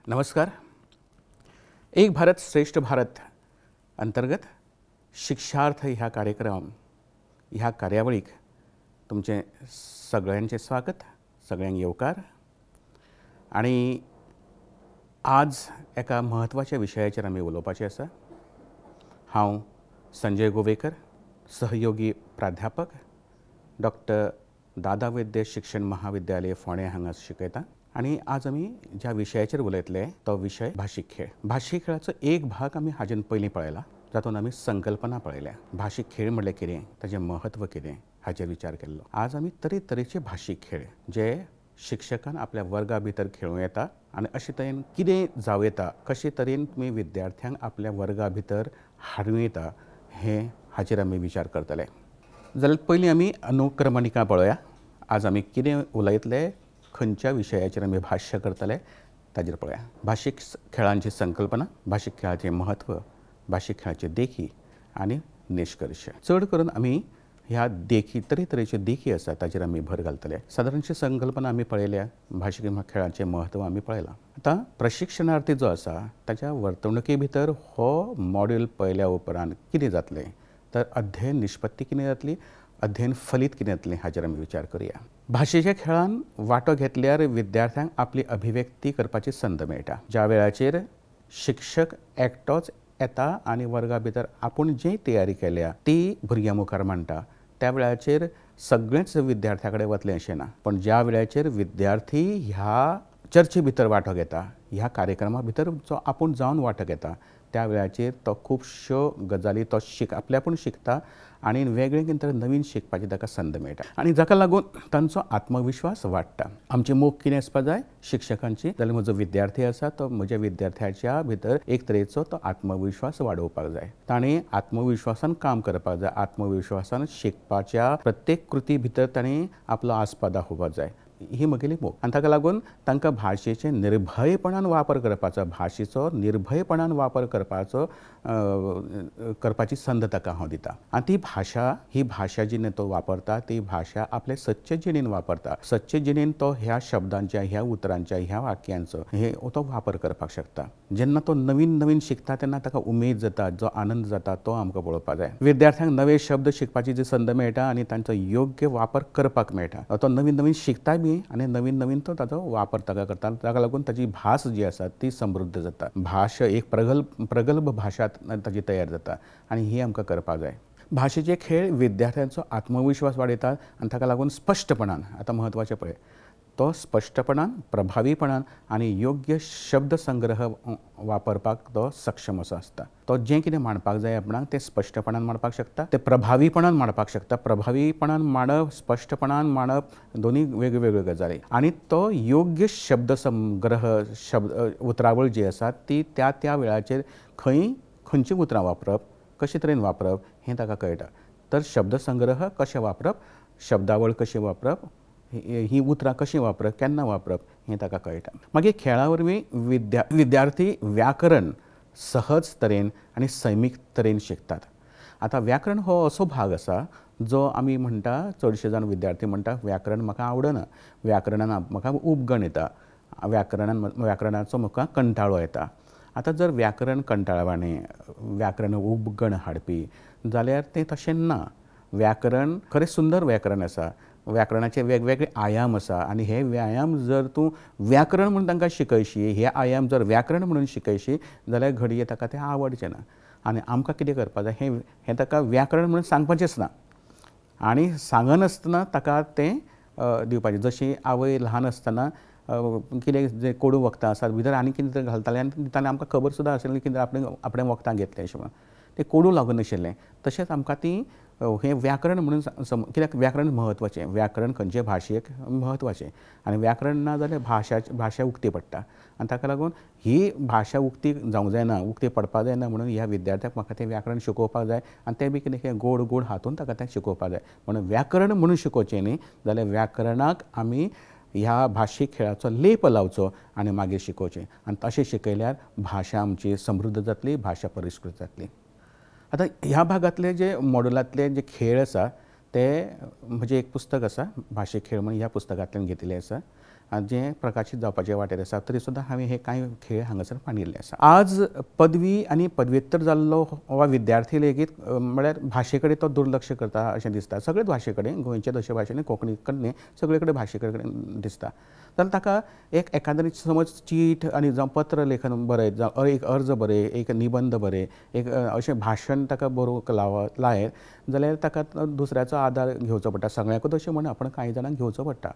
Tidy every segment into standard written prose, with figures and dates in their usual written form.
नमस्कार। एक भारत श्रेष्ठ भारत अंतर्गत शिक्षार्थ ह्या ह्या कार्यावळीक तुमचे सगळ्यांचे स्वागत, सगळ्यांक येवकार। आणि आज एका महत्वाच्या विशयाचेर आमी उलोवपाचें आसा। हांव संजय गोवेकर, सहयोगी प्राध्यापक, डॉक्टर दादा वैद्य शिक्षण महाविद्यालय फोंडें हांगा शिकयता। आणि आज आमी ज्या विशयाचेर उलयतले तो विषय भाशीक खेळ। भाशीक खेळाचो एक भाग आमी हाजेन पयलीं पळयला, जातून आमी संकल्पना पळयल्या। भाशीक खेळ म्हणल्यार कितें, ताचें महत्व कितें हाचेर विचार केल्लो। आज आमी तरेतरेचे भाशीक खेळ जे शिक्षकान आपल्या वर्गा भितर खेळूं येता आनी अशे तरेन कितें जावं येता, कशे तरेन तुमी विद्यार्थ्यांक आपल्या वर्गा भितर हाडूं येता हाचेर आमी विचार करतले। जाल्यार पयलीं आमी अनुक्रमणिका पळोवया। आज आमी कितें उलयतले, खंयच्या विशयाचेर आमी भाश्य करतले ताचेर पळोवया। भाशीक खेळांची संकल्पना, भाशीक खेळाचें महत्व, भाशीक खेळाचे देखी आनी निश्कर्श। चड करून आमी ह्या देखी तरेतरेचे देखी आसा ताचेर आमी भर घालतले। सादारणशी संकल्पना आमी पळयल्या, भाशीक खेळाचें महत्व आमी पळयलां। आतां प्रशिक्षणार्थी जो आसा ताच्या वर्तणुकी भितर हो मॉड्यूल पळयल्या उपरांत कितें जातलें, तर अध्ययन निष्पत्ती कितें जातली, अध्ययन फलीत कितें जातलें हाचेर आमी विचार करुया। भाशेच्या खेळान वांटो घेतल्यार विद्यार्थ्यांक आपली अभिव्यक्ती करपाची संद मेळटा। ज्या वेळाचेर शिक्षक एकटोच येता आनी वर्गा भितर आपूण जी तयारी केल्या ती भुरग्यां मुखार मांडटा, त्या वेळाचेर सगळेंच विद्यार्थ्या कडेन वतलें अशें ना। पण ज्या वेळाचेर विद्यार्थी ह्या चर्चे भितर वांटो घेता, ह्या कार्यक्रमा भितर जो आपूण जावन वांटो घेता, त्या वेळाचेर तो खुबश्यो गजाली तो आपल्यापूण शिकता आनी वेगळें कितें तरी नवीन शिकपाची ताका संद मेळटा आनी जाका लागून तांचो आत्मविश्वास वाडटा। आमची मोख कितें आसपा जाय शिक्षकांची, जाल्यार म्हजो विद्यार्थी आसा तो म्हज्या विद्यार्थ्याच्या भितर एक तरेचो तो आत्मविश्वास वाडोवपाक जाय। ताणें आत्मविश्वासान काम करपाक जाय, आत्मविश्वासान शिकपाच्या प्रत्येक कृती भितर ताणें आपलो आस्पाव दाखोवपाक जाय, ही म्हगेली मोख। आनी ताका लागून तांकां भाशेचें निर्भयपणान वापर करपाचो, भाशेचो निर्भयपणान वापर करपाची संद ताका हांव दिता। आनी ती भाशा जी तो वापरता ती भाशा आपले सच्चे जिणेन वापरता। सच्चे जिणेन तो ह्या शब्दांच्या, ह्या उतरांच्या, ह्या वाक्यांचो तो वापर करपाक शकता। जेन्ना तो नवीन नवीन शिकता तेन्ना ताका उमेद जाता, जो आनंद जाता तो आमकां पळोवपाक जाय। विद्यार्थ्यांक नवे शब्द शिकपाची जी संद मेळटा आनी तांचो योग्य वापर करपाक मेळटा। तो नवीन नवीन शिकता बी आनी नवीन नवीन तो ताचो वापर ताका करता। ताका लागून ताची भास जी आसा ती समृद्ध जाता। भास एक प्रगल्भ भाशा ताची तयार जाता आनी ही आमकां करपाक जाय। भाशेचे खेळ विद्यार्थ्यांचो आत्मविश्वास वाडयतात आनी ताका लागून स्पश्टपणान, आतां म्हत्वाचें पळय, तो स्पश्टपणान, प्रभावीपणान आनी योग्य शब्द संग्रह वापरपाक तो सक्षम असो आसता। तो जें कितें मांडपाक जाय आपणाक तें स्पश्टपणान मांडपाक शकता, तें प्रभावीपणान मांडपाक शकता। प्रभावीपणान मांडप, स्पश्टपणान मांडप दोनी वेगवेगळ्यो गजाली। आनी तो योग्य शब्द संग्रह, उतरावळ जी आसा ती त्या वेळाचेर खंयचीं उतरां वापरप, कशे तरेन वापरप हें ताका कळटा। तर शब्द संग्रह कशें वापरप, शब्दावळ कशी वापरप, ही उतरां कशीं वापरप, केन्ना वापरप हें ताका कळटा। मागीर खेळा वरवीं विद्यार्थी व्याकरण सहज तरेन आनी सैमीक तरेन शिकतात। आतां व्याकरण हो असो भाग आसा जो आमी म्हणटा, चडशे जाण विद्यार्थी म्हणटा व्याकरण म्हाका आवडना, व्याकरणान म्हाका उपगण येता, व्याकरणाचो म्हाका कंटाळो येता। आतां जर व्याकरण कंटाळवाणें, व्याकरण उपगण हाडपी जाल्यार तें तशें ना। व्याकरण खरें सुंदर व्याकरण आसा, व्याकरणाचे वेगवेगळे आयाम आसा आनी हे आयाम जर तूं व्याकरण म्हणून तांकां शिकयशी, हे आयाम जर व्याकरण म्हणून शिकयशी जाल्यार घडये ताका तें आवडचें ना। आनी आमकां कितें करपाक जाय, हें ताका व्याकरण म्हणून सांगपाचेंच ना आनी सांगनासतना ताका तें दिवपाचें। जशी आवय ल्हान आसतना कितें जे कोडू वखदां आसात भितर आनी कितें तरी घालतालें आनी दितालें, आमकां खबर सुद्दां आसलें कितें आपणें वखदां घेतलें अशें म्हणून, तें कोडू लागून नाशिल्लें। तशेंच आमकां ती हें व्याकरण म्हणून कित्याक व्याकरण म्हत्वाचें, व्याकरण खंयचे भाशेक म्हत्वाचें आनी व्याकरण ना जाल्यार भाशा उक्ती पडटा। आनी ताका लागून ही भाशा उक्ती जावंक जायना, उक्ती पडपाक जायना म्हणून ह्या विद्यार्थ्याक म्हाका तें व्याकरण शिकोवपाक जाय आनी तें बी कितें गोड गोड हातून ताका तें शिकोवपाक जाय। म्हणून व्याकरण म्हणून शिकोवचें न्ही, जाल्यार व्याकरणाक आमी ह्या भाशीक खेळाचो लेप लावचो आनी मागीर शिकोवचें। आनी तशें शिकयल्यार भाशा आमची समृद्ध जातली, भाशा परिष्कृत जातली। आतां ह्या भागांतले जे मॉड्युलांतले जे खेळ आसा ते म्हजें एक पुस्तक आसा, भाशीक खेळ म्हणून ह्या पुस्तकांतल्यान घेतिल्लें आसा। जे प्रकाशीत जावपाचे वाटेर आसा तरी सुद्दां हांवें हे कांय खेळ हांगासर मांडिल्ले आसा. आज पदवी आनी पदव्युत्तर जाल्लो वा विद्यार्थी लेगीत म्हळ्यार भाशे कडेन तो दुर्लक्ष करता अशें दिसता. सगळेच भाशे कडेन, गोंयचे तशे भाशेन कोंकणी कडेन न्ही, सगळे कडेन भाशे कडेन दिसता. जाल्यार ताका एकाद्री समज चीट आनी जावं पत्र लेखन बरयत, जावं एक अर्ज बरय, एक निबंध बरय, एक अशें भाशण ताका बरोवंक लायत जाल्यार ताका दुसऱ्याचो आदार घेवचो पडटा. सगळ्यांकूच अशें म्हणना, पूण कांय जाणांक घेवचो पडटा.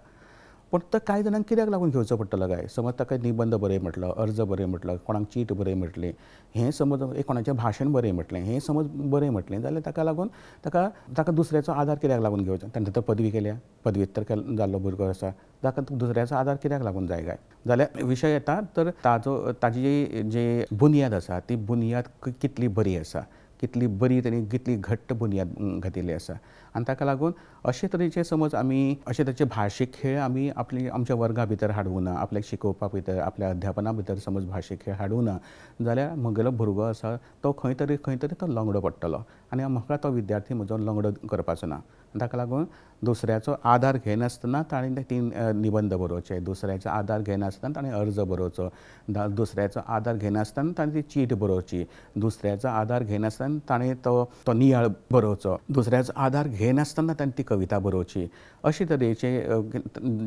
पूण तो कांय जाणांक कित्याक लागून घेवचो पडटलो काय? समज ताका निबंध बरय म्हटलो, अर्ज बरय म्हटलो, कोणाक चीट बरय म्हटली, हें समज एक कोणाचें भाशण बरय म्हटलें, हें समज बरय म्हटलें जाल्यार ताका लागून ताका दुसऱ्याचो आदार कित्याक लागून घेवचो? ताणें तर पदवी केल्या, पदव्युत्तर जाल्लो भुरगो आसा, ताका दुसऱ्याचो आदार कित्याक लागून जाय काय? जाल्यार विशय येता तर ताजी जी बुनयाद आसा ती बुनयाद कितली बरी आसा, कितली बरी तेणी कितली घट्ट बुनयाद घातिल्ली आसा. आनी ताका लागून अशे तरेचे समज आमी अशे तरेचे भाशीक खेळ आमी आमच्या वर्गा भितर हाडूं ना, आपल्याक शिकोवपा भितर, आपल्या अध्यापना भितर समज भाशीक खेळ हाडूं ना जाल्यार म्हगेलो भुरगो आसा तो खंय तरी तो लंगडो पडटलो. आनी म्हाका तो विद्यार्थी म्हजो लंगडो करपाचो ना. ताका लागून दुसऱ्याचो आदार घेनासतना ताणें ती निबंध बरोवचे, दुसऱ्याचो आदार घेनासतना ताणें अर्ज बरोवचो, दुसऱ्याचो आदार घेनासतना ताणें ती चीट बरोवची, दुसऱ्याचो आदार घेनासतना ताणें तो नियाळ बरोवचो, दुसऱ्याचो आदार घेनासतना ताणें ती कविता बरोवची. अशे तरेचे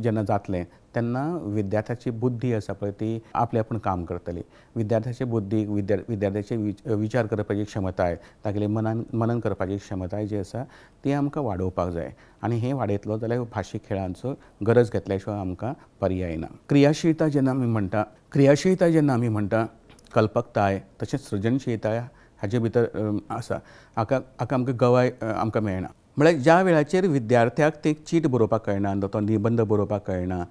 जेन्ना जातलें तेन्ना विद्यार्थ्याची बुद्धी आसा पळय ती आपले आपण काम करतली. विद्यार्थ्याची बुद्धी, विद्यार्थ्याचे विचार करपाची क्षमताय, तागेली मनन करपाची क्षमताय जी आसा ती आमकां वाडोवपाक जाय. आनी हें वाडयतलो जाल्यार भाशीक खेळांचो गरज घेतल्या शिवाय आमकां पर्याय ना. क्रियाशीलता जेन्ना आमी म्हणटा कल्पकताय तशेंच सृजनशीलताय हाचे भितर आसा. हाका आमकां गवाय आमकां मेळना. म्हळ्यार ज्या वेळाचेर विद्यार्थ्याक ते चीट बरोवपाक कळना, तो निबंध बरोवपाक कळना,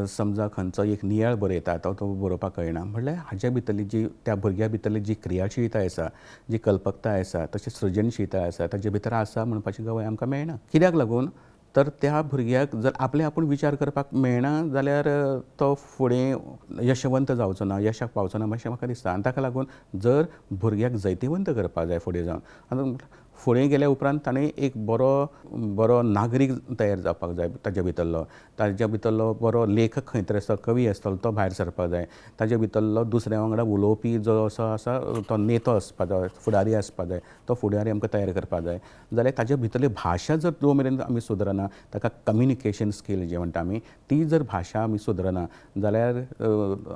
समजा खंयचो एक नियाळ बरयता तो बरोवपाक कळना, म्हळ्यार हाच्या भितरली जी त्या भुरग्या भितरली जी क्रियाशीलताय आसा, जी कल्पकताय आसा, तशेंच सृजनशीलताय आसा, ताचे भितर आसा म्हणपाची गवाय आमकां मेळना. कित्याक लागून तर त्या भुरग्याक जर आपले आपूण विचार करपाक मेळना जाल्यार तो फुडें यशवंत जावचो ना, यशाक पावचो ना अशें म्हाका दिसता. आनी ताका लागून जर भुरग्याक जैतिवंत करपाक जाय फुडें जावन, आनी फुडें गेल्या उपरांत ताणें एक बरो नागरीक तयार जावपाक जाय ताचे भितरलो बरो लेखक खंय तरी आसता, कवी आसतलो तो भायर सरपाक जाय, ताचे भितरलो दुसऱ्या वांगडा उलोवपी जो असो आसा तो नेतो आसपाक जाय, फुडारी आसपाक जाय, तो फुडारी आमकां तयार करपाक जाय. जाल्यार ताचे भितरली भाशा जर जो मेरेन आमी सुदरना, ताका कम्युनिकेशन स्कील जे म्हणटा आमी, ती जर भाशा आमी सुदरना जाल्यार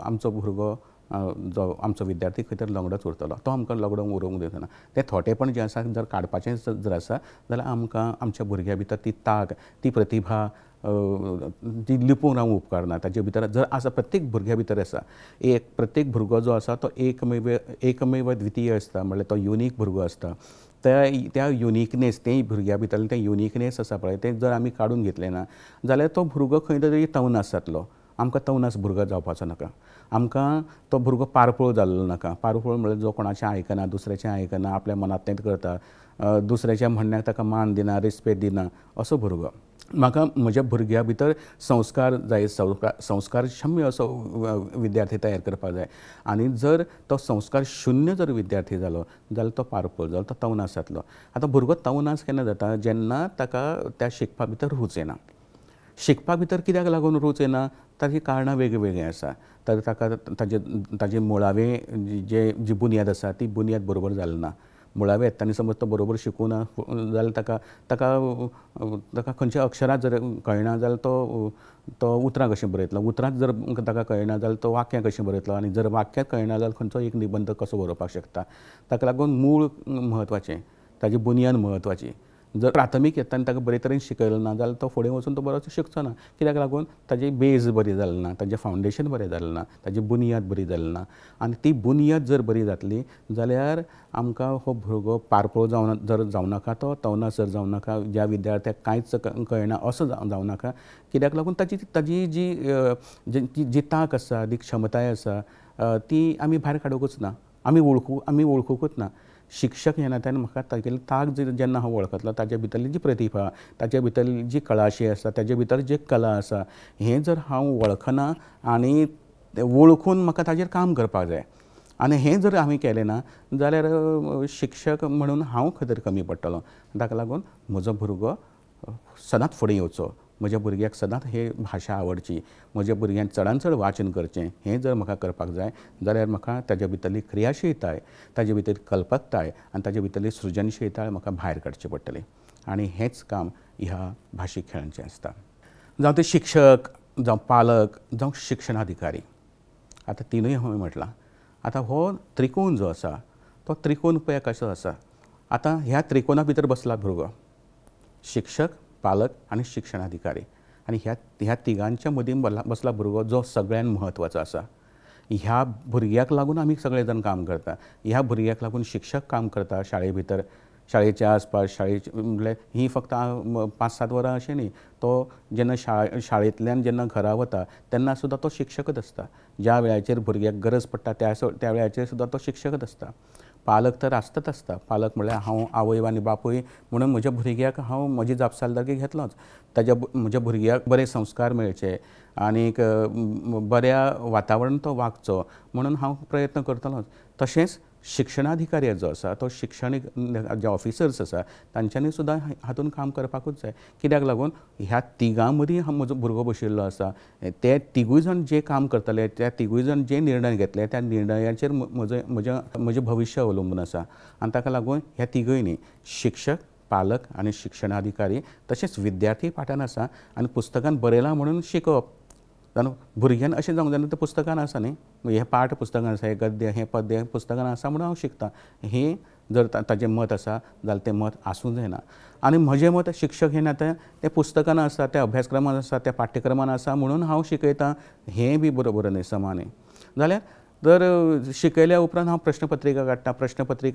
आमचो भुरगो जो आमचो विद्यार्थी खंय तरी लंगडोच उरतलो. तो आमकां लंगडो उरोवंक दिवचो ना. तें थोटेपण जें आसा जर काडपाचें जर आसा जाल्यार आमकां आमच्या भुरग्या भितर ती तांक, ती प्रतिभा ती लिपोवन रावंक उपकारना. ताचे भितर जर आसा, प्रत्येक भुरग्या भितर आसा, प्रत्येक भुरगो जो आसा तो एकमेव द्वितीय आसता, म्हळ्यार तो युनीक भुरगो आसता. त्या युनिकनेस, तें भुरग्या भितरलें तें युनिकनेस आसा पळय तें जर आमी काडून घेतलें ना जाल्यार तो भुरगो खंय तरी तवनास जातलो. आमकां तवनास भुरगो जावपाचो नाका. आमकां तो भुरगो पारपळ जाल्लो नाका. पारपळ म्हळ्यार जो कोणाचें आयकना, दुसऱ्याचें आयकना, आपल्या मनांतलें करता, दुसऱ्याच्या म्हणण्याक ताका मान दिना, रिस्पेद दिना असो भुरगो. म्हाका म्हज्या भुरग्या भितर संस्कार जाय, संस्कारक्षम्य असो विद्यार्थी तयार करपाक जाय. आनी जर तो संस्कार शुन्य जर विद्यार्थी जालो जाल्यार तो पारपळ जालो, तो तवनास जातलो. आतां भुरगो तवनास केन्ना जाता? जेन्ना ताका त्या शिकपा भितर रूच येना. शिकपा भितर कित्याक लागून रूच येना? ताची कारणां वेगळीं आसा. तर ताका ताजें मुळावें जी बुनयाद आसा ती बुनयाद बरोबर जाली ना. मुळावे येताना समज तो बरोबर शिकूं ना जाल्यार ताका खंयच्या अक्षरां जर कळना जाल्यार तो उतरां कशें बरयतलो, उतरांच जर ताका कळना जाल्यार तो वाक्यां कशें बरयतलो, आनी जर वाक्यां कळना जाल्यार खंयचो एक निबंध कसो बरोवपाक शकता. ताका लागून मूळ म्हत्वाचें, ताजी बुनयाद म्हत्वाची. जर प्राथमीक येताना ताका बरे तरेन शिकयलो ना जाल्यार तो फुडें वचून तो बरो शिकचो ना. कित्याक लागून ताजी बेज बरी जाली ना, ताजें फावंडेशन बरें जालें ना, ताजी बुनयाद बरी जाली ना. आनी ती बुनयाद जर बरी जातली जाल्यार आमकां हो भुरगो पारपळ जावं नाका, तो तवनास जर जावं नाका, ज्या विद्यार्थ्याक कांयच कळना असो जावं नाका. कित्याक लागून ताजी जी तांक आसा, जी क्षमताय आसा ती आमी भायर काडूंकूच ना, आमी वळखूंकूच ना. शिक्षक ह्या नात्यान म्हाका तागेली तांक जेन्ना हांव वळखतलो, ताचे भितरली जी प्रतिभा, ताचे भितरली जी कळाशी आसा, ताचे भितर जी कला आसा, हें जर हांव वळखना आनी वळखून म्हाका ताजेर काम करपाक जाय. आनी हें जर आमी केलें ना जाल्यार शिक्षक म्हणून हांव खंय तरी कमी पडटलों. ताका लागून म्हजो भुरगो सदांच फुडें येवचो, म्हज्या भुरग्याक सदांच हे भाशा आवडची, म्हज्या भुरग्यांक चडांत चड वाचन करचें, हें जर म्हाका करपाक जाय जाल्यार म्हाका ताजे भितरली क्रियाशीलताय, ताजे भितर कल्पकताय आनी ताजे भितरली सृजनशीलताय म्हाका भायर काडची पडटली. आनी हेंच काम ह्या भाशीक खेळांचें आसता. जावं ते शिक्षक, जावं पालक, जावं शिक्षणाधिकारी, आतां तिनूय हांवें म्हटलां. आतां हो त्रिकोण जो आसा तो त्रिकोण पळय कसो आसा. आतां ह्या त्रिकोणा भितर बसला भुरगो, शिक्षक, पालक आनी शिक्षणाधिकारी, आनी ह्या तिगांच्या मदीं बसला भुरगो जो सगळ्यान म्हत्वाचो आसा. ह्या भुरग्याक लागून आमी सगळे जाण काम करता. ह्या भुरग्याक लागून शिक्षक काम करता शाळे भितर, शाळेच्या आसपास. शाळेची म्हणल्यार ही फक्त 5-7 वरां अशें न्ही. तो जेन्ना शाळेंतल्यान जेन्ना घरा वता तेन्ना सुद्दां तो शिक्षकच आसता. ज्या वेळाचेर भुरग्याक गरज पडटा त्या वेळाचेर सुद्दां तो शिक्षकच आसता. पालक तर आसताच आसता. पालक म्हळ्यार हांव आवय आनी बापूय म्हणून म्हज्या भुरग्याक हांव म्हजी जापसालदारकी घेतलोच. म्हज्या भुरग्याक बरे संस्कार मेळचे आनीक बऱ्या वातावरण तो वागचो म्हणून हांव प्रयत्न करतलोच. तशेंच शिक्षणाधिकारी जो आसा तो शिक्षणीक जे ऑफिसर्स आसा तांच्यांनी सुद्दां हातूंत काम करपाकूच जाय. कित्याक लागून ह्या तिगां मदीं म्हजो भुरगो बशिल्लो आसा. ते तिगूय जाण जे काम करतले, त्या तिगूय जाण जे निर्णय घेतले त्या निर्णयाचेर म्हजें भविश्य अवलंबून आसा. आनी ताका लागून ह्या तिगूय शिक्षक, पालक आनी शिक्षणाधिकारी तशेंच विद्यार्थी फाटल्यान आसा. आनी पुस्तकान बरयलां म्हणून शिकोवप जाणा भुरग्यान अशें जावंक जायना. तें पुस्तकान आसा न्ही, हें पाठ पुस्तकान आसा, हें गद्य हें पद्य पुस्तकान आसा म्हणून हांव शिकतां. हें जर ताजें मत आसा जाल्यार तें मत आसूं जायना. आनी म्हजें मत शिक्षक हें नातें तें पुस्तकान आसा, त्या अभ्यासक्रमान आसा, त्या पाठ्यक्रमान आसा म्हणून हांव शिकयतां, हें बी बरोबर न्ही समान. जाल्यार जर शिकयल्या उपरांत हांव प्रश्नपत्रिका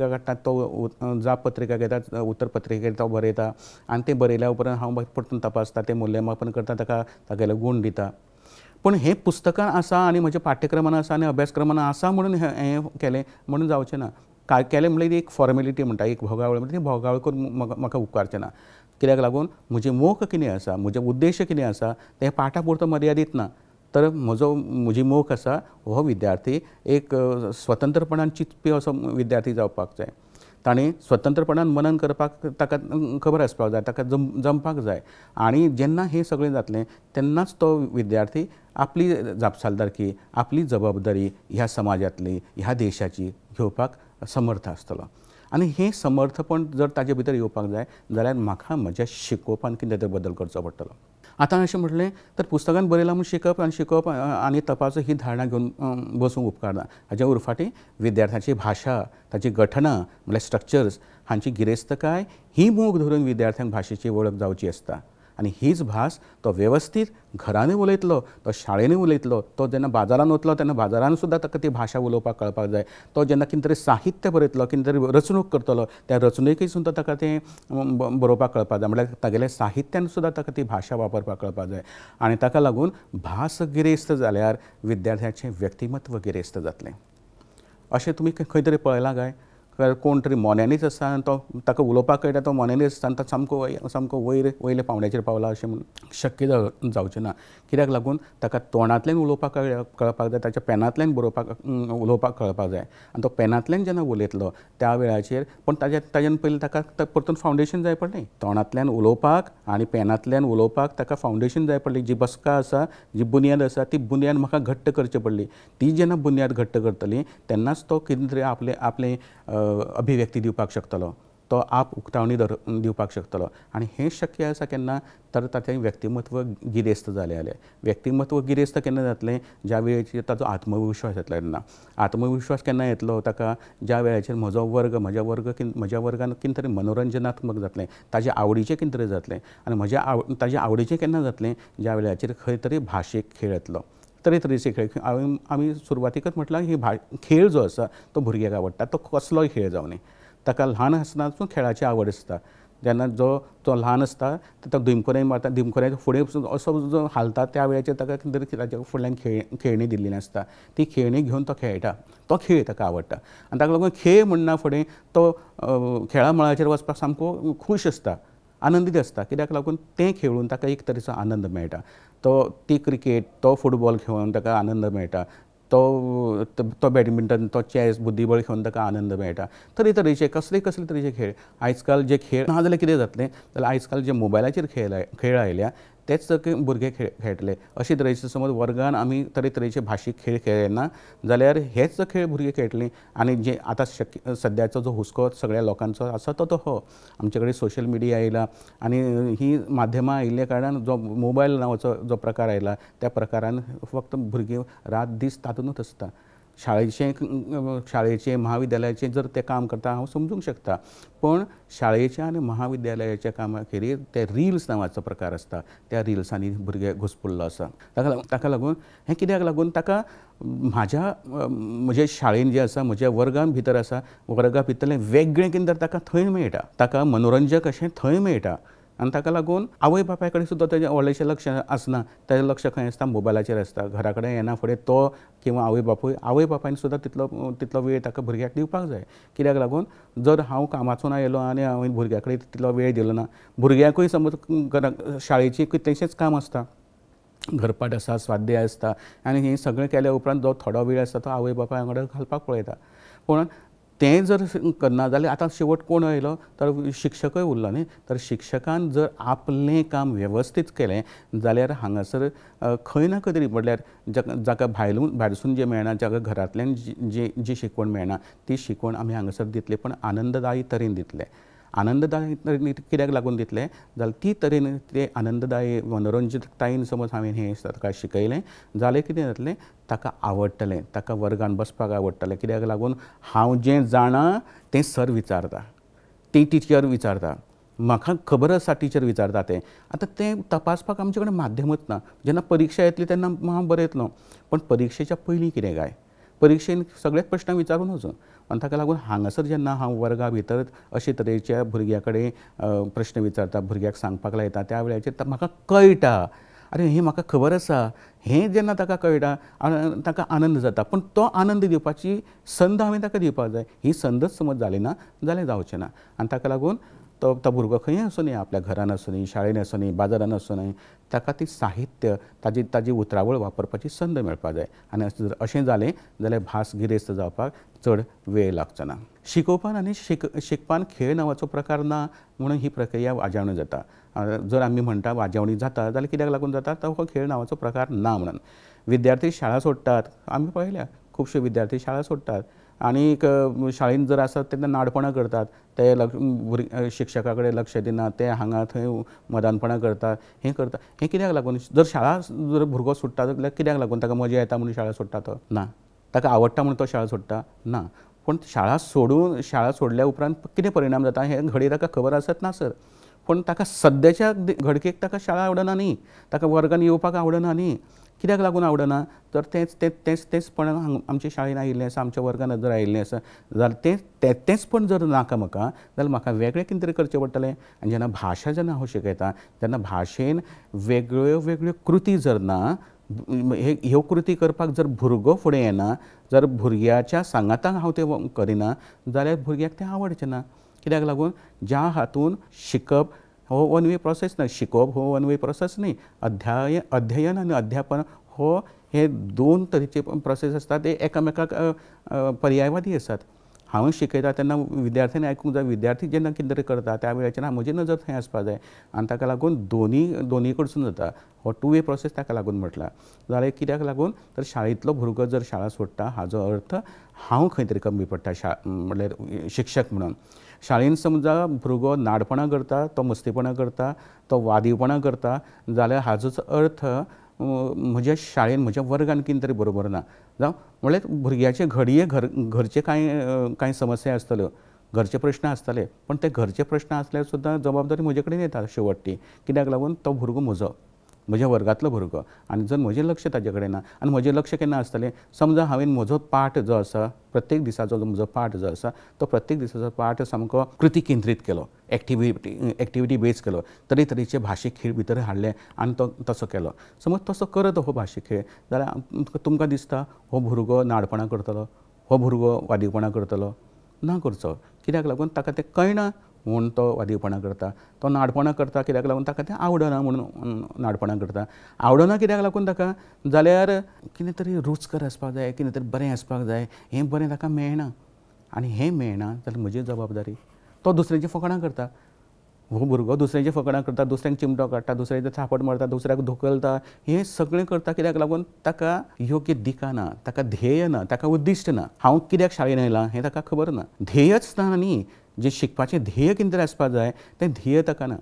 काडटां, तो जाप पत्रिका घेता, उत्तर पत्रिकेर तो बरयता आनी तें बरयल्या उपरांत हांव परतून तपासता, तें मूल्यमापन करता, तागेले गूण दिता. पूण हें पुस्तकान आसा आनी म्हज्या पाठ्यक्रमान आसा आनी अभ्यासक्रमान आसा म्हणून हें केलें म्हणून जावचें ना. काय केलें म्हणल्यार एक फॉर्मेलिटी म्हणटा, एक भोगावळ म्हणटा, ती भोगावळ करून म्हाका उपकारचें ना. कित्याक लागून म्हजें मोख कितें आसा, म्हजें उद्देश कितें आसा तें पाठा पुरतो मर्यादीत ना. तर म्हजी मोख आसा हो विद्यार्थी एक स्वतंत्रपणान चिंतपी असो विद्यार्थी जावपाक जाय. ताणें स्वतंत्रपणान मनन करपाक ताका खबर आसपाक जाय, ताका जमपाक जाय. आनी जेन्ना हें सगळें जातलें तेन्नाच तो विद्यार्थी आपली जापसालदारकी, आपली जबाबदारी ह्या समाजांतली, ह्या देशाची घेवपाक समर्थ आसतलो. आनी हें समर्थपण जर ताजे भितर येवपाक जाय जाल्यार म्हाका म्हज्या शिकोवपान कितें तरी बदल करचो पडटलो. आतां अशें म्हटलें तर पुस्तकान बरयलां म्हूण शिकप आनी तपासप ही धारणा घेवन बसूंक उपकारना. हाच्या उरफाटीं विद्यार्थ्याची भाशा, ताची घटना म्हणल्यार स्ट्रक्चर्स हांची गिरेस्तकाय ही मोख धरून विद्यार्थ्यांक भाशेची वळख जावची आसता. आनी हीच भास तो वेवस्थीत घरांनी उलयतलो, तो शाळेंनी उलयतलो, तो जेन्ना बाजारान वतलो तेन्ना बाजारान सुद्दां ताका ती भाशा उलोवपाक कळपाक जाय. तो जेन्ना कितें तरी साहित्य बरयतलो, कितें तरी रचणूक करतलो, त्या रचणुकेक सुद्दां ताका तें बरोवपाक कळपाक जाय. म्हळ्यार तागेल्या साहित्यान सुद्दां ताका ती भाशा वापरपाक कळपाक जाय. आनी ताका लागून भास गिरेस्त जाल्यार विद्यार्थ्याचें व्यक्तिमत्व गिरेस्त जातलें. अशें तुमी खंय तरी पळयलां काय? कोण तरी मोन्यांनीच आसा आनी तो ताका उलोवपाक कळटा, तो मोन्यांनीच आसता आनी तो सामको वयल्या पावंड्याचेर पावला अशें म्हणून शक्य जावचें ना. कित्याक लागून ताका तोंडांतल्यान उलोवपाक कळपाक जाय, ताच्या पेनांतल्यान उलोवपाक कळपाक जाय. आनी तो पेनांतल्यान जेन्ना उलयतलो त्या वेळाचेर पण ताज्यान पयलीं ताका परतून फावंडेशन जाय पडलें. तोंडांतल्यान उलोवपाक आनी पेनांतल्यान उलोवपाक ताका फावंडेशन जाय पडली. जी बसका आसा, जी बुन्याद आसा, ती बुन्याद म्हाका घट्ट करची पडली. ती जेन्ना बुन्याद घट्ट करतली तेन्नाच तो कितें तरी आपले अभिव्यक्ती दिवपाक शकतलो, तो आप उक्तावणी दिवपाक शकतलो. आनी हें शक्य आसा केन्ना तर ताचें व्यक्तिमत्व गिरेस्त जालें. व्यक्तिमत्व गिरेस्त केन्ना जातलें? ज्या वेळाचेर ताचो आत्मविश्वास येतलो तेन्ना. आत्मविश्वास केन्ना येतलो ताका? ज्या वेळाचेर म्हज्या वर्गान कितें तरी मनोरंजनात्मक जातलें, ताज्या आवडीचें कितें तरी जातलें. आनी ताज्या आवडीचें केन्ना जातलें? ज्या वेळाचेर खंय तरी भाशेक खेळ येतलो. तरेतरेचे खेळ आमी सुरवातीकच म्हटलां ही खेळ जो आसा तो भुरग्याक आवडटा. तो कसलोय खेळ जावं न्ही, ताका ल्हान आसतनासून खेळाची आवड आसता. जेन्ना तो ल्हान आसता तो दिमकोरें मारता, दिमकोऱ्याच्या फुडें असो जो हालता त्या वेळाचेर ताका कितें तरी ताच्या फुडल्यान खेळणी दिल्ली आसता. ती खेळणी घेवन तो खेळटा, तो खेळ ताका आवडटा. आनी ताका लागून खेळ म्हणना फुडें तो खेळा मळाचेर वचपाक सामको खूश आसता, आनंदीत आसता. कित्याक लागून तें खेळून ताका एक तरेचो आनंद मेळटा. ती क्रिकेट, तो फुटबॉल खेळून ताका आनंद मेळटा. तो बॅडमिंटन, तो चॅस, बुद्धीबळ खेळून ताका आनंद मेळटा. तरेतरेचे कसले तरेचे खेळ. आयज काल जे खेळ ना जाल्यार कितें जातलें? जाल्यार आयज काल जे मोबायलाचेर खेळ आयल्या तेच भुरगे खेळटले. अशे तरेचे समज वर्गान आमी तरेतरेचे भाशीक खेळ खेळना जाल्यार हेच खेळ भुरगे खेळटलीं आनी जे आतां सद्याचो जो हुस्को सगळ्या लोकांचो आसा तो हो आमचे कडेन सोशल मिडिया आयला आनी ही माध्यमां आयिल्ल्या कारणान जो मोबायल नांवाचो जो प्रकार आयला त्या प्रकारान फक्त भुरगे रात दीस तातूंतच आसता. शाळेचें महाविद्यालयाचें जर ते काम करता हांव समजूंक शकता, पण शाळेच्या आनी महाविद्यालयाच्या कामा खेरीज ते रिल्स नांवाचो प्रकार आसता त्या रिल्सांनी भुरगे घुस्पुल्लो आसा. ताका लागून हें कित्याक लागून ताका म्हज्या शाळेन जें आसा म्हज्या वर्गां भितर आसा वर्गा भितरलें वेगळें कितें ताका थंय मेळटा, ताका मनोरंजक अशें थंय मेळटा आनी ताका लागून आवय बापाय कडेन सुद्दां तेजें व्हडलेंशें लक्ष आसना. तेजें लक्ष खंय आसता मोबायलाचेर आसता. घरा कडेन येना फुडें तो किंवा आवय बापायन सुद्दां तितलो वेळ ताका भुरग्याक दिवपाक जाय. कित्याक लागून जर हांव कामाचून आयलो आनी हांवें भुरग्या कडेन तितलो वेळ दिलो ना, भुरग्याकूय समज शाळेचीं कितलेंशेंच काम आसता, घरपाट आसा, स्वाध्याय आसता आनी हें सगळें केल्या उपरांत जो थोडो वेळ आसता तो आवय बापाय वांगडा घालपाक पळयता. पूण तें जर करना जाल्यार आतां शेवट कोण आयलो तर शिक्षकूय उरलो न्ही. तर शिक्षकान जर आपलें काम वेवस्थीत केलें जाल्यार हांगासर खंय ना खंय तरी म्हटल्यार जाका भायरसून जें मेळना, जाका घरांतल्यान जी शिकवण मेळना ती शिकवण आमी हांगासर दितले, पण आनंददायी तरेन दितले. आनंददायी तरेन कित्याक लागून दितले जाल्यार ती तरेन ते आनंददायी मनोरंजकतायेन समज हांवें हें ताका शिकयलें जाल्यार कितें जातलें ताका आवडटलें, ताका वर्गान बसपाक आवडटलें. कित्याक लागून हांव जें जाणा तें सर विचारता, ती टिचर विचारता, म्हाका खबर आसा टिचर विचारता तें. आतां तें तपासपाक आमचे कडेन माध्यमूच ना. जेन्ना परिक्षा येतली तेन्ना हांव बरयतलों, पण परिक्षेच्या पयलीं कितें काय, परिक्षेन सगळेच प्रश्न विचारून वचूं. आनी ताका लागून हांगासर जेन्ना हांव वर्गा भितर अशे तरेच्या भुरग्या कडेन प्रश्न विचारता, भुरग्याक सांगपाक लायता त्या वेळाचेर म्हाका कळटा अरे हें म्हाका खबर आसा. हें जेन्ना ताका कळटा ताका आनंद जाता, पूण तो आनंद दिवपाची संद हांवें ताका दिवपाक जाय. ही संदच समज जाली ना जाल्यार जावचें ना. आनी ताका लागून तो भुरगो खंय आसूं न्ही, आपल्या घरान आसूं न्ही, शाळेन आसूं न्ही, बाजारान आसूं न्ही, ताका ती साहित्य ताजी उतरावळ वापरपाची संद मेळपाक जाय. आनी जर अशें जालें जाल्यार भास गिरेस्त जावपाक चड वेळ लागचो ना. शिकोवपान आनी शिकपान खेळ नांवाचो प्रकार ना म्हणून ही प्रक्रिया वाजावणी जाता. जर आमी म्हणटा वाजावणी जाता जाल्यार कित्याक लागून जाता, तो खेळ नांवाचो प्रकार ना म्हणून. विद्यार्थी शाळा सोडटात, आमी पळयल्या खुबशे विद्यार्थी शाळा सोडटात आनी शाळेन जर आसत तेन्ना नाडपणां करतात, ते शिक्षका कडेन लक्ष दिनात, ते हांगा थंय मदानपणां करतात, हें कित्याक लागून. जर शाळा जर भुरगो सोडटा जाल्यार कित्याक लागून ताका मजा येता म्हणून शाळा सोडटा तो ना, ताका आवडटा म्हणून तो शाळा सोडटा ना. पूण शाळा सोडल्या उपरांत कितें परिणाम जाता हें घडये ताका खबर आसत नासत. पूण ताका सद्याच्या घडकेक ताका शाळा आवडना न्ही, ताका वर्गान येवपाक आवडना न्ही. कित्याक लागून आवडना तर तेंचपण आमच्या शाळेन आयिल्लें आसा, आमच्या वर्गान जर आयिल्लें आसा जाल्यार तेंचपण जर नाका म्हाका जाल्यार म्हाका वेगळें कितें तरी करचें पडटलें. आनी जेन्ना भाशा हांव शिकयता तेन्ना भाशेन वेगळ्यो वेगळ्यो कृती जर ना, ह्यो कृती करपाक जर भुरगो फुडें येना, जर भुरग्याच्या सांगाताक हांव तें करिना जाल्यार भुरग्याक तें आवडचें ना. कित्याक लागून ज्या हातून शिकप हो वन वे प्रोसेस ना, शिकोवप हो वन वे प्रोसेस न्ही. अध्ययन आनी अध्यापन हे दोन तरेचे प्रोसेस आसतात, ते एकामेकाक पर्यायवादी आसात. हांव शिकयता तेन्ना विद्यार्थ्यांनी आयकूंक जाय, विद्यार्थी जेन्ना कितें तरी करता त्या वेळाचेर म्हजी नजर थंय आसपाक जाय. आनी ताका लागून दोनी कडसून जाता हो टू वे प्रोसेस. ताका लागून म्हटला जाल्यार कित्याक लागून तर शाळेंतलो भुरगो जर शाळा सोडटा हाजो अर्थ हांव खंय तरी कमी पडटा म्हणल्यार शिक्षक म्हणून. शाळेन समजा भुरगो नाडपणां करता, तो मस्तीपणां करता, तो वादीवपणां करता जाल्यार हाजोच अर्थ म्हज्या शाळेन म्हज्या वर्गान कितें तरी बरोबर ना. जावं म्हळ्यार भुरग्याचे घडये घरचे कांय समस्या आसतल्यो, घरचे प्रश्न आसतले, पण ते घरचे प्रश्न आसल्यार सुद्दां जबाबदारी म्हजे कडेन येता शेवटी. कित्याक लागून तो भुरगो म्हज्या वर्गांतलो भुरगो आनी जर म्हजें लक्ष ताजे कडेन ना. आनी म्हजें लक्ष केन्ना आसतलें समजा हांवें म्हजो पाठ जो आसा, प्रत्येक दिसाचो म्हजो पाठ जो आसा तो प्रत्येक दिसाचो पाठ सामको कृती केंद्रीत केलो, एक्टिविटी बेज केलो, तरेतरेचे भाशीक खेळ भितर हाडले आनी तो तसो केलो. समज तसो करत हो भाशीक खेळ जाल्यार तुमकां दिसता हो भुरगो नाडपणां करतलो, हो भुरगो वादीवपणां करतलो ना करचो. कित्याक लागून ताका तें कळना म्हूण तो वादीवपणां करता, तो नाडपणां करता कित्याक लागून ताका तें आवडना म्हणून नाडपणां करता. आवडना कित्याक लागून ताका जाल्यार कितें तरी रुचकर आसपाक जाय, कितें तरी बरें आसपाक जाय, हें बरें ताका मेळना. आनी हें मेळना जाल्यार म्हजी जबाबदारी. तो दुसऱ्याची फकाणां करता, हो भुरगो दुसऱ्याचे फकाणां करता, दुसऱ्यांक चिमटो काडटा, दुसऱ्याचे थापट मारता, दुसऱ्याक धुकलता, हें सगळें करता कित्याक लागून ताका योग्य दिका ना, ताका ध्येय ना, ताका उद्दिश्ट ना. हांव कित्याक शाळेन आयलां हें ताका खबर ना. ध्येयच ना न्ही. जें शिकपाचें ध्येय कितें तरी आसपाक जाय तें ध्येय ताका ना.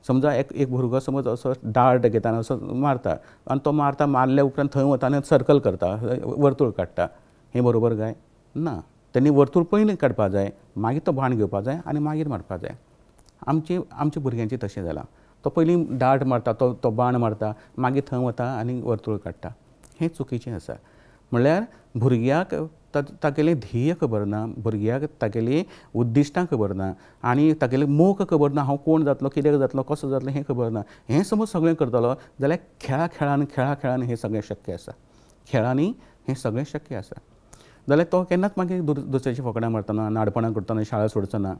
समजा एक भुरगो समज असो डार्ट घेता आनी असो मारता आनी तो मारल्या उपरांत थंय वता आनी सर्कल करता, वर्तूळ काडटा. हें बरोबर काय ना. तेणी वर्तूळ पयलीं काडपाक जाय, मागीर तो बाण घेवपाक जाय आनी मागीर मारपाक जाय. आमच्या भुरग्यांचें तशें जालां. तो पयलीं डार्ट मारता, तो बाण मारता, मागीर थंय वता आनी वर्तूळ काडटा. हें चुकीचें आसा. म्हणल्यार भुरग्याक तागेलें ध्येय खबर ना, भुरग्याक तागेलीं उद्दिश्टां खबर ना आनी तागेलें मोख खबर ना. हांव कोण जातलो, कित्याक जातलो, कसो जातलो हें खबर ना. हें समज सगळें करतलो जाल्यार खेळा हें सगळें शक्य आसा. खेळांनी हें सगळें शक्य आसा. जाल्यार तो केन्नाच मागीर दुसऱ्याची फकाणां मारतना, नाडपणां करतना शाळा सोडचो ना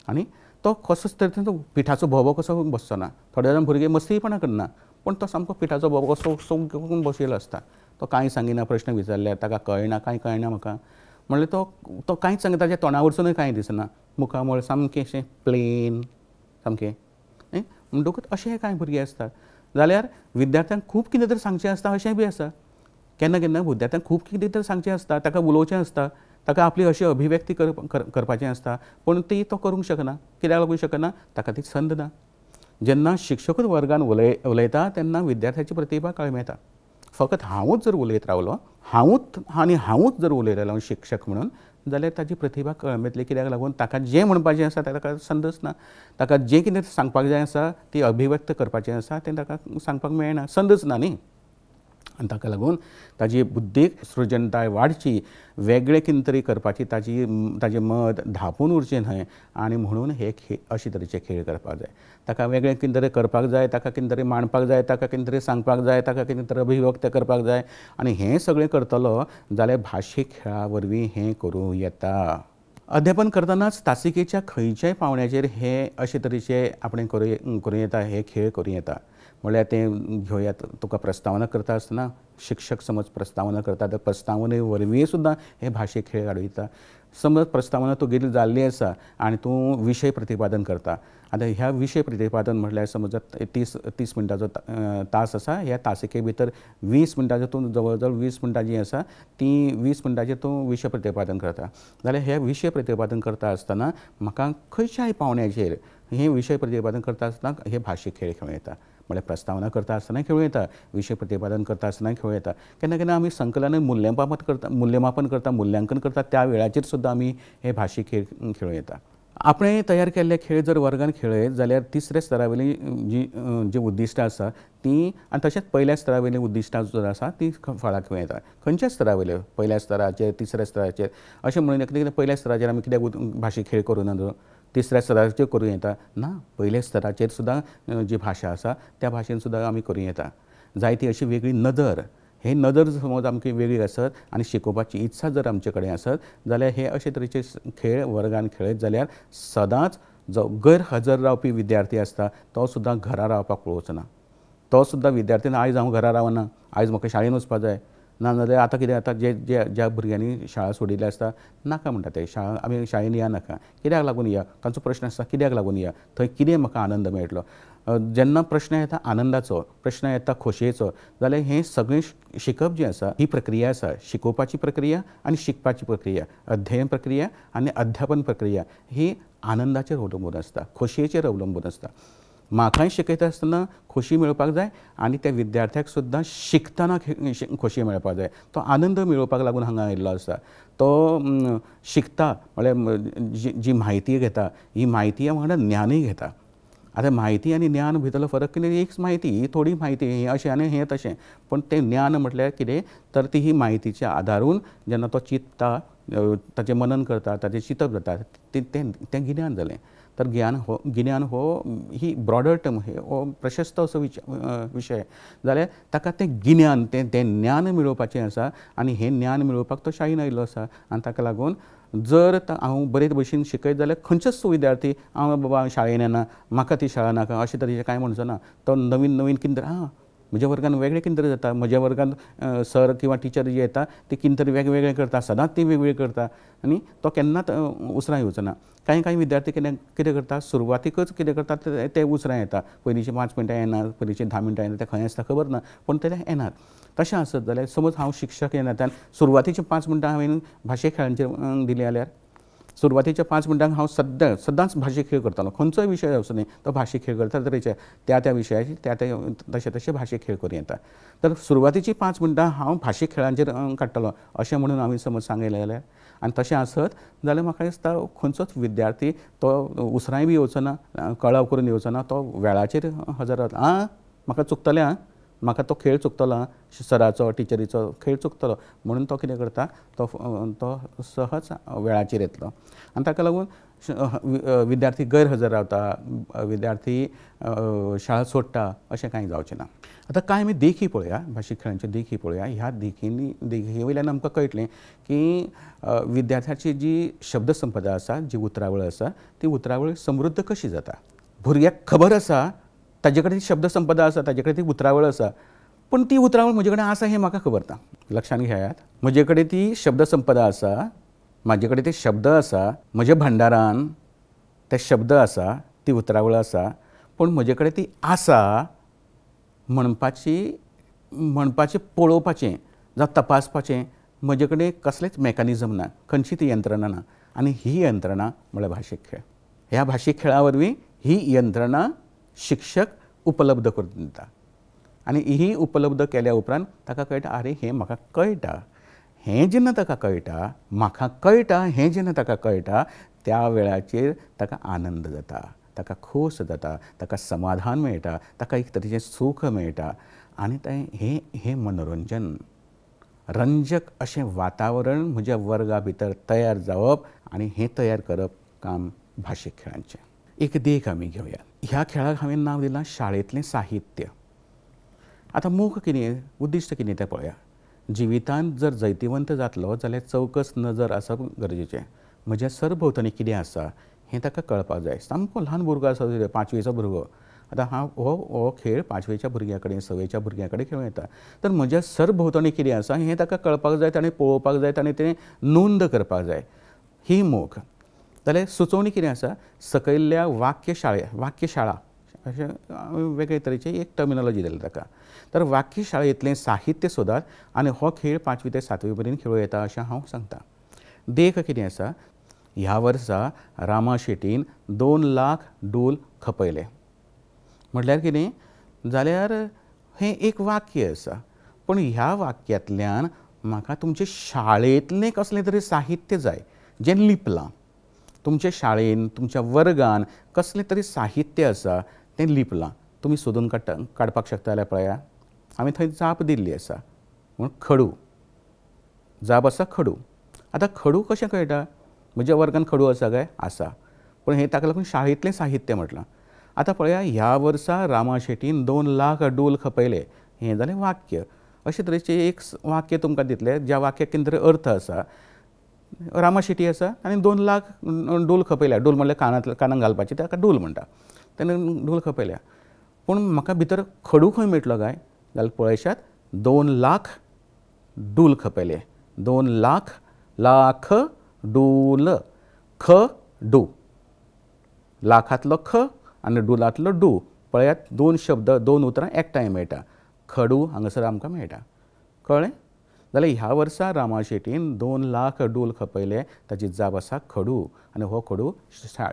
आनी तो कसोच तरेन पिठाचो बोबो कसो बसचो ना. थोडे जाण भुरगे मस्तीपणां करना, पूण तो सामको पिठाचो बोबो कसो घेवन बशिल्लो आसता. तो कांय सांगिना, प्रश्न विचारल्यार ताका कळना, कांय कळना म्हाका. म्हणल्यार तो कांयच सांगता, ताच्या तोंडा वरसुनूय कांय दिसना. मुखामळ सामकें अशें प्लेन सामकें. म्हणटकूच अशें कांय भुरगे आसतात. जाल्यार विद्यार्थ्यांक खूब कितें तरी सांगचें आसता अशेंय बी आसा. केन्ना केन्ना विद्यार्थ्यांक खूब कितें तरी सांगचें आसता, ताका उलोवचें आसता, ताका आपली अशी अभिव्यक्ती करपाचें आसता, पूण ती तो करूंक शकना. कित्याक लागून शकना? ताका ती संद ना. जेन्ना शिक्षकूच वर्गान उलयता तेन्ना विद्यार्थ्याची प्रतिभा कळमेता. फकत हांवूच जर उलयत रावलो, हांवूच जर उलयत रावलो शिक्षक म्हणून, जाल्यार ताची प्रतिभा कळमेतली. कित्याक लागून ताका जें म्हणपाचें आसा ताका संदच ना. ताका जें कितें सांगपाक जाय आसा, ती अभिव्यक्त करपाचें आसा, तें ताका सांगपाक मेळना. संदच ना न्ही. आनी ताका लागून ताजी बुद्दीक सृजनताय वाडची, वेगळें कितें तरी करपाची ताजें मत धांपून उरचें न्हय. आनी म्हणून हे अशे तरेचे खेळ करपाक जाय. ताका वेगळें कितें तरी करपाक जाय, ताका कितें तरी मांडपाक जाय, ताका कितें तरी सांगपाक जाय, ताका कितें तरी अभिव्यक्त करपाक जाय. आनी हें सगळें करतलो जाल्यार भाशीक खेळा वरवीं हें करूं येता. अध्यापन करतनाच तासिकेच्या खंयच्याय पावंड्याचेर हे अशे तरेचे आपणें करूं येता, हे खेळ करूं येता. म्हळ्यार तें घेवयात, तुका प्रस्तावना करता आसतना शिक्षक समज प्रस्तावना करता, त्या प्रस्तावने वरवीं सुद्दां हे भाशेक खेळ हाडूं येता. समज प्रस्तावना तुगेली जाल्ली आसा आनी तूं विशय प्रतिपादन करता. आतां ह्या विशय प्रतिपादन म्हटल्यार समज 30 मिनटाचो तास आसा, ह्या तासिके भितर 20 मिनटाचो तूं जवळ जवळ 20 मिनटां जीं आसा ती 20 मिनटाचेर तूं विशय प्रतिपादन करता. जाल्यार हे विशय प्रतिपादन करता आसतना म्हाका खंयच्याय पावंड्याचेर हें विशय प्रतिपादन करता आसतना हे भाशीक खेळ खेळूं येता. म्हळ्यार प्रस्तावना करता आसतनाय खेळूं येता, विशय प्रतिपादन करता आसतनाय खेळूं येता. केन्ना केन्ना आमी संकलन मूल्यमापन करता, मुल्यांकन करता, त्या वेळाचेर सुद्दां आमी हे भाशीक खेळ खेळूं येता. आपणे तयार केल्ले खेळ जर वर्गान खेळयत जाल्यार तिसऱ्या स्तरा वयलीं जी उद्दिश्टां आसा ती, आनी तशेंच पयल्या स्तरा वयलीं उद्दिश्टां जर आसा ती फळाक येता. खंयच्या स्तरा वयल्यो, पयल्या स्तराचेर, तिसऱ्या स्तराचेर अशें म्हणून कितें पयल्या स्तराचेर आमी कित्याक भाशीक खेळ करूं ना, तिसऱ्या स्तराचेर करूं येता ना. पयल्या स्तराचेर सुद्दां जी भाशा आसा त्या भाशेन सुद्दां आमी करूं येता. जायती अशी वेगळी नदर, हे नदर समज आमची वेगळी आसत आनी शिकोवपाची इत्सा जर आमचे कडेन आसत जाल्यार हे अशे तरेचे खेळ वर्गान खेळत जाल्यार सदांच जो गैरहजर रावपी विद्यार्थी आसता तो सुद्दां घरा रावपाक पळोवचो ना. तो सुद्दां विद्यार्थी आयज हांव घरा रावना, आयज म्हाका शाळेन वचपाक जाय, नाजाल्यार आतां कितें जाता, ज्या भुरग्यांनी शाळा सोडिल्ली आसता नाका म्हणटा ते, आमी शाळेन या नाका. कित्याक लागून या? तांचो प्रश्न आसता कित्याक लागून या, थंय कितें म्हाका आनंद मेळटलो. जेन्ना प्रश्न येता आनंदाचो, प्रश्न येता खोशयेचो, जाल्यार हें सगळें शिकप जें आसा ही प्रक्रिया आसा. शिकोवपाची प्रक्रिया आनी शिकपाची प्रक्रिया, अध्ययन प्रक्रिया आनी अध्यापन प्रक्रिया ही आनंदाचेर अवलंबून आसता, खोशयेचेर अवलंबून आसता. म्हाकाय शिकयता आसतना खोशी मेळपाक जाय आनी त्या विद्यार्थ्याक सुद्दां शिकतना खोशी मेळपाक जाय. तो आनंद मेळोवपाक लागून हांगा आयिल्लो आसा. तो शिकता म्हळ्यार जी म्हायती घेता ही म्हायती वांगडा ज्ञानूय घेता. आतां म्हायती आनी ज्ञान भितरलो फरक कितें? एक म्हायती, ही थोडी म्हायती, हें अशें आनी हें तशें. पूण तें ज्ञान म्हटल्यार कितें तर ती ही म्हायतीच्या आदारून जेन्ना तो चिंतता, ताचें मनन करता, ताचें चिंतप जाता, तें गिन्यान जालें. तर गिन्यान हो ही ब्रॉडर टर्म, हो प्रशस्त असो विशय जाल्यार ताका तें गिन्यान, तें ज्ञान मेळोवपाचें आसा आनी हें ज्ञान मेळोवपाक तो शाळेन आयिल्लो आसा. आनी ताका लागून जर हांव बरे भशेन शिकयत जाल्यार खंयचोच विद्यार्थी हांव बाबा शाळेन येना, म्हाका ती शाळा नाका अशे तरेचें कांय म्हणचो ना. तो नवीन कितें तरी म्हज्या वर्गान वेगळें कितें तरी जाता. म्हज्या वर्गान सर किंवा टिचर जे येता ते कितें तरी वेगवेगळें करता, सदांच ती वेगवेगळी करता आनी तो केन्नाच उसरां येवचो ना. कांय विद्यार्थी कितें करता, सुरवातीकच कितें करतात ते उसरां येता. पयलींची 5 मिनटां येनात, पयलींची 10 मिनटां येनात, ते खंय आसता खबर ना, पूण ते येनात. तशें आसत जाल्यार समज हांव शिक्षक येनात सुरवातीची 5 मिनटां हांवें भाशे खेळांचेर दिली जाल्यार सुरवातीच्या 5 मिनटांक हांव सदांच भाशे खेळ करतालो. खंयचोय विशय आसूं न्ही, तो भाशे खेळ करता तरेचे त्या विशयाची तशे भाशे खेळ करूं येता. तर सुरवातीची 5 मिनटां हांव भाशे खेळांचेर काडटलो अशें म्हणून हांवें समज सांगलें जाल्यार आनी तशें आसत जाल्यार म्हाका दिसता खंयचोच विद्यार्थी तो उसरांय बी येवचो ना, कळाव करून येवचो ना, तो वेळाचेर हजर रावतलो. म्हाका चुकतलें, म्हाका तो खेळ चुकतलो, सराचो टिचरीचो खेळ चुकतलो म्हणून तो कितें करता, तो सहज वेळाचेर येतलो. आनी ताका लागून विद्यार्थी गैरहजर रावता, विद्यार्थी शाळा सोडटा अशें कांय जावचें ना. आतां कांय आमी देखी पळोवया, भाशीक खेळांच्यो देखी पळोवया. ह्या देखी वयल्यान आमकां कळटलें की विद्यार्थ्याची जी शब्दसंपदा आसा, जी उतरावळ आसा, ती उतरावळ समृद्ध कशी जाता. भुरग्याक खबर आसा ताजे कडेन शब्दसंपदा आसा, ताजे कडेन ती उतरावळ आसा, पूण ती उतरावळ म्हजे कडेन आसा हें म्हाका खबर ना. लक्षांत घेयात, म्हजे कडेन ती शब्दसंपदा आसा, म्हाजे कडेन ते शब्द आसा, म्हज्या भंडारान ते शब्द आसा, ती उतरावळ आसा, पूण म्हजे कडेन ती आसा म्हणपाचें पळोवपाचें जावं तपासपाचें म्हजे कडेन कसलेंच मेकॅनिझम ना, खंयची ती यंत्रणा ना. आनी ही यंत्रणा म्हळ्यार भाशीक खेळ. ह्या भाशीक खेळा वरवीं ही यंत्रणा शिक्षक उपलब्ध करून दिता आनी ही उपलब्ध केल्या उपरांत ताका कळटा, अरे हें म्हाका कळटा. हें जेन्ना ताका कळटा, म्हाका कळटा हें जेन्ना ताका कळटा, त्या वेळाचेर ताका आनंद जाता, ताका खोस जाता, ताका समाधान मेळटा, ताका एक तरेचें सूख मेळटा आनी हें मनोरंजन रंजक अशें वातावरण म्हज्या वर्गा भितर तयार जावप आनी हें तयार करप काम भाशीक खेळांचें. एक देख आमी घेवया. ह्या खेळाक हांवें नांव दिलां शाळेंतलें साहित्य. आतां मोख कितें, उद्दिश्ट कितें तें पळोवया. जिवितांत जर जैतिवंत जातलो जाल्यार चौकस नजर आसप गरजेचें. म्हज्या सरभोंवतणी कितें आसा हें ताका कळपाक जाय. सामको ल्हान भुरगो आसा, 5वेचो भुरगो. आतां हांव हो खेळ 5वेच्या भुरग्या कडेन 6वेच्या भुरग्या कडेन खेळूं येता. तर म्हज्या सरभोंवतणी कितें आसा हें ताका कळपाक जाय, ताणें पळोवपाक जाय, ताणें तें नोंद करपाक जाय. ही मोख. जाल्यार सुचोवणी कितें आसा, सकयल्ल्या वाक्यशाळा अशें वेगळे तरेची एक टर्मिनॉलॉजी दिली ताका. तर वाक्यशाळेंतलें साहित्य सोदात आनी हो खेळ 5वी ते 7वी पर्यंत खेळूं येता अशें हांव सांगतां. देख कितें आसा, ह्या वर्सा रामा शेट्टीन 2 लाख डूल खपयले. म्हटल्यार कितें जाल्यार हें एक वाक्य आसा, पूण ह्या वाक्यांतल्यान म्हाका तुमचे शाळेंतलें कसलें तरी साहित्य जाय जें लिपलां. तुमच्या शाळेन, तुमच्या वर्गान कसलें तरी साहित्य आसा तें लिपलां. तुमी सोदून काडपाक शकता जाल्यार पळया. हांवें थंय जाप दिल्ली आसा, म्हूण खडू. जाप आसा खडू. आतां खडू कशें कळटा, म्हज्या वर्गान खडू आसा काय, आसा, पूण हें ताका लागून शाळेंतलें साहित्य म्हटलां. आतां पळया, ह्या वर्सा रामा शेट्टीन 2 लाख डूल खपयले. हें जालें वाक्य. अशे तरेचें एक वाक्य तुमकां दितलें ज्या वाक्याक कितें तरी अर्थ आसा. रामा शेट्टी आसा आनी 2 लाख डूल खपयल्या. डूल म्हणल्यार कानाक घालपाची, ताका डूल म्हणटा. तेणें डूल खपयल्या. पूण म्हाका भितर खडू खंय मेळटलो काय जाल्यार पळयशात, 2 लाख डूल खपयले. 2 लाख डूल. डू. लाखांतलो ख आनी डुलांतलो डू. पळयात, 2 शब्द 2 उतरां एकठांय मेळटा. खडू हांगासर आमकां मेळटा. कळ्ळें? जाल्यार ह्या वर्सा रामा शेट्टीन 2 लाख डूल खपयले. ताची जाप आसा खडू आनी हो खडू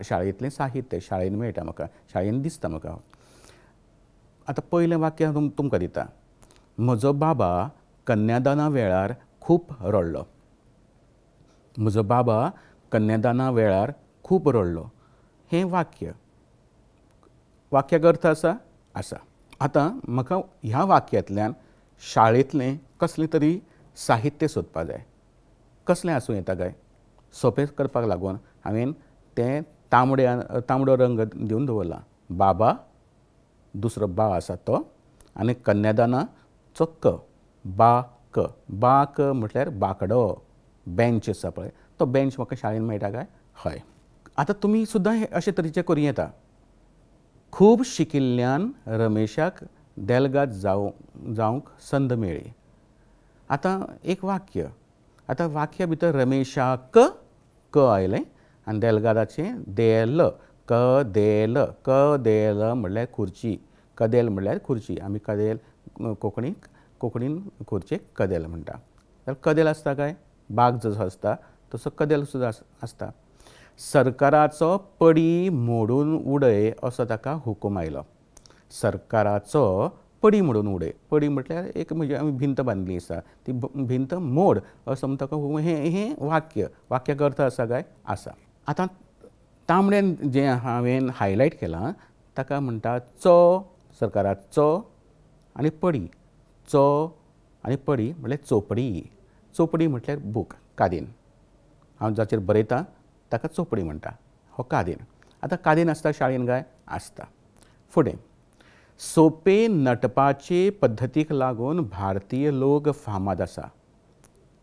शाळेंतलें साहित्य. शाळेंत मेळटा म्हाका, शाळेंत दिसता म्हाका. आतां पयलें वाक्य हांव तुमकां दिता. म्हजो बाबा कन्यादाना वेळार खूब रडलो. म्हजो बाबा कन्यादाना वेळार खूब रडलो. हें वाक्य. वाक्याक अर्थ आसा? आसा. आतां म्हाका ह्या वाक्यांतल्यान शाळेंतलें कसलें तरी साहित्य सोदपाक जाय. कसलें आसूं येता काय? सोंपें करपाक लागून हांवें तें तांबडो रंग दिवन दवरला. बाबा, दुसरो बा आसा तो, आनी कन्यादानाचो क. बाक. बाक म्हटल्यार बांकडो. बेंच आसा पळय, तो बेंच म्हाका शाळेंत मेळटा काय? हय. आतां तुमी सुद्दां अशे तरेचें करूं येता. खूब शिकिल्ल्यान रमेशाक देलगाद जावंक संद मेळ्ळी. आतां एक वाक्य, आतां वाक्या भितर रमेशाक क आयलें आनी देलगादाचें देल कदेल म्हणल्यार खुर्ची, कदेल म्हणल्यार खुर्ची. आमी कदेल कोंकणीन खुर्चेक कदेल म्हणटा. जाल्यार कदेल आसता काय? बाग जसो आसता तसो कदेल सुद्दां आसता. सरकाराचो पडी मोडून उडय असो ताका हुकूम आयलो. सरकाराचो पडी मोडून उडय. पडी म्हटल्यार एक म्हणजे आमी भिंत बांदली आसा ती भिंत मोड असो म्हणटा ताका हें वाक्याक अर्थ आसा काय? आसा. आतां तांबड्यान जें हांवें हायलायट केलां ताका म्हणटा सरकाराचो आनी पडी. आनी पडी म्हटल्यार चोपडी. चोपडी म्हटल्यार बूक, कादीन. हांव जाचेर बरयतां ताका चोपडी म्हणटा. हो कादीन. आतां कादीन आसता शाळेन काय? आसता. फुडें सोंपे नटपाचे पद्दतीक लागून भारतीय लोक फामाद आसा.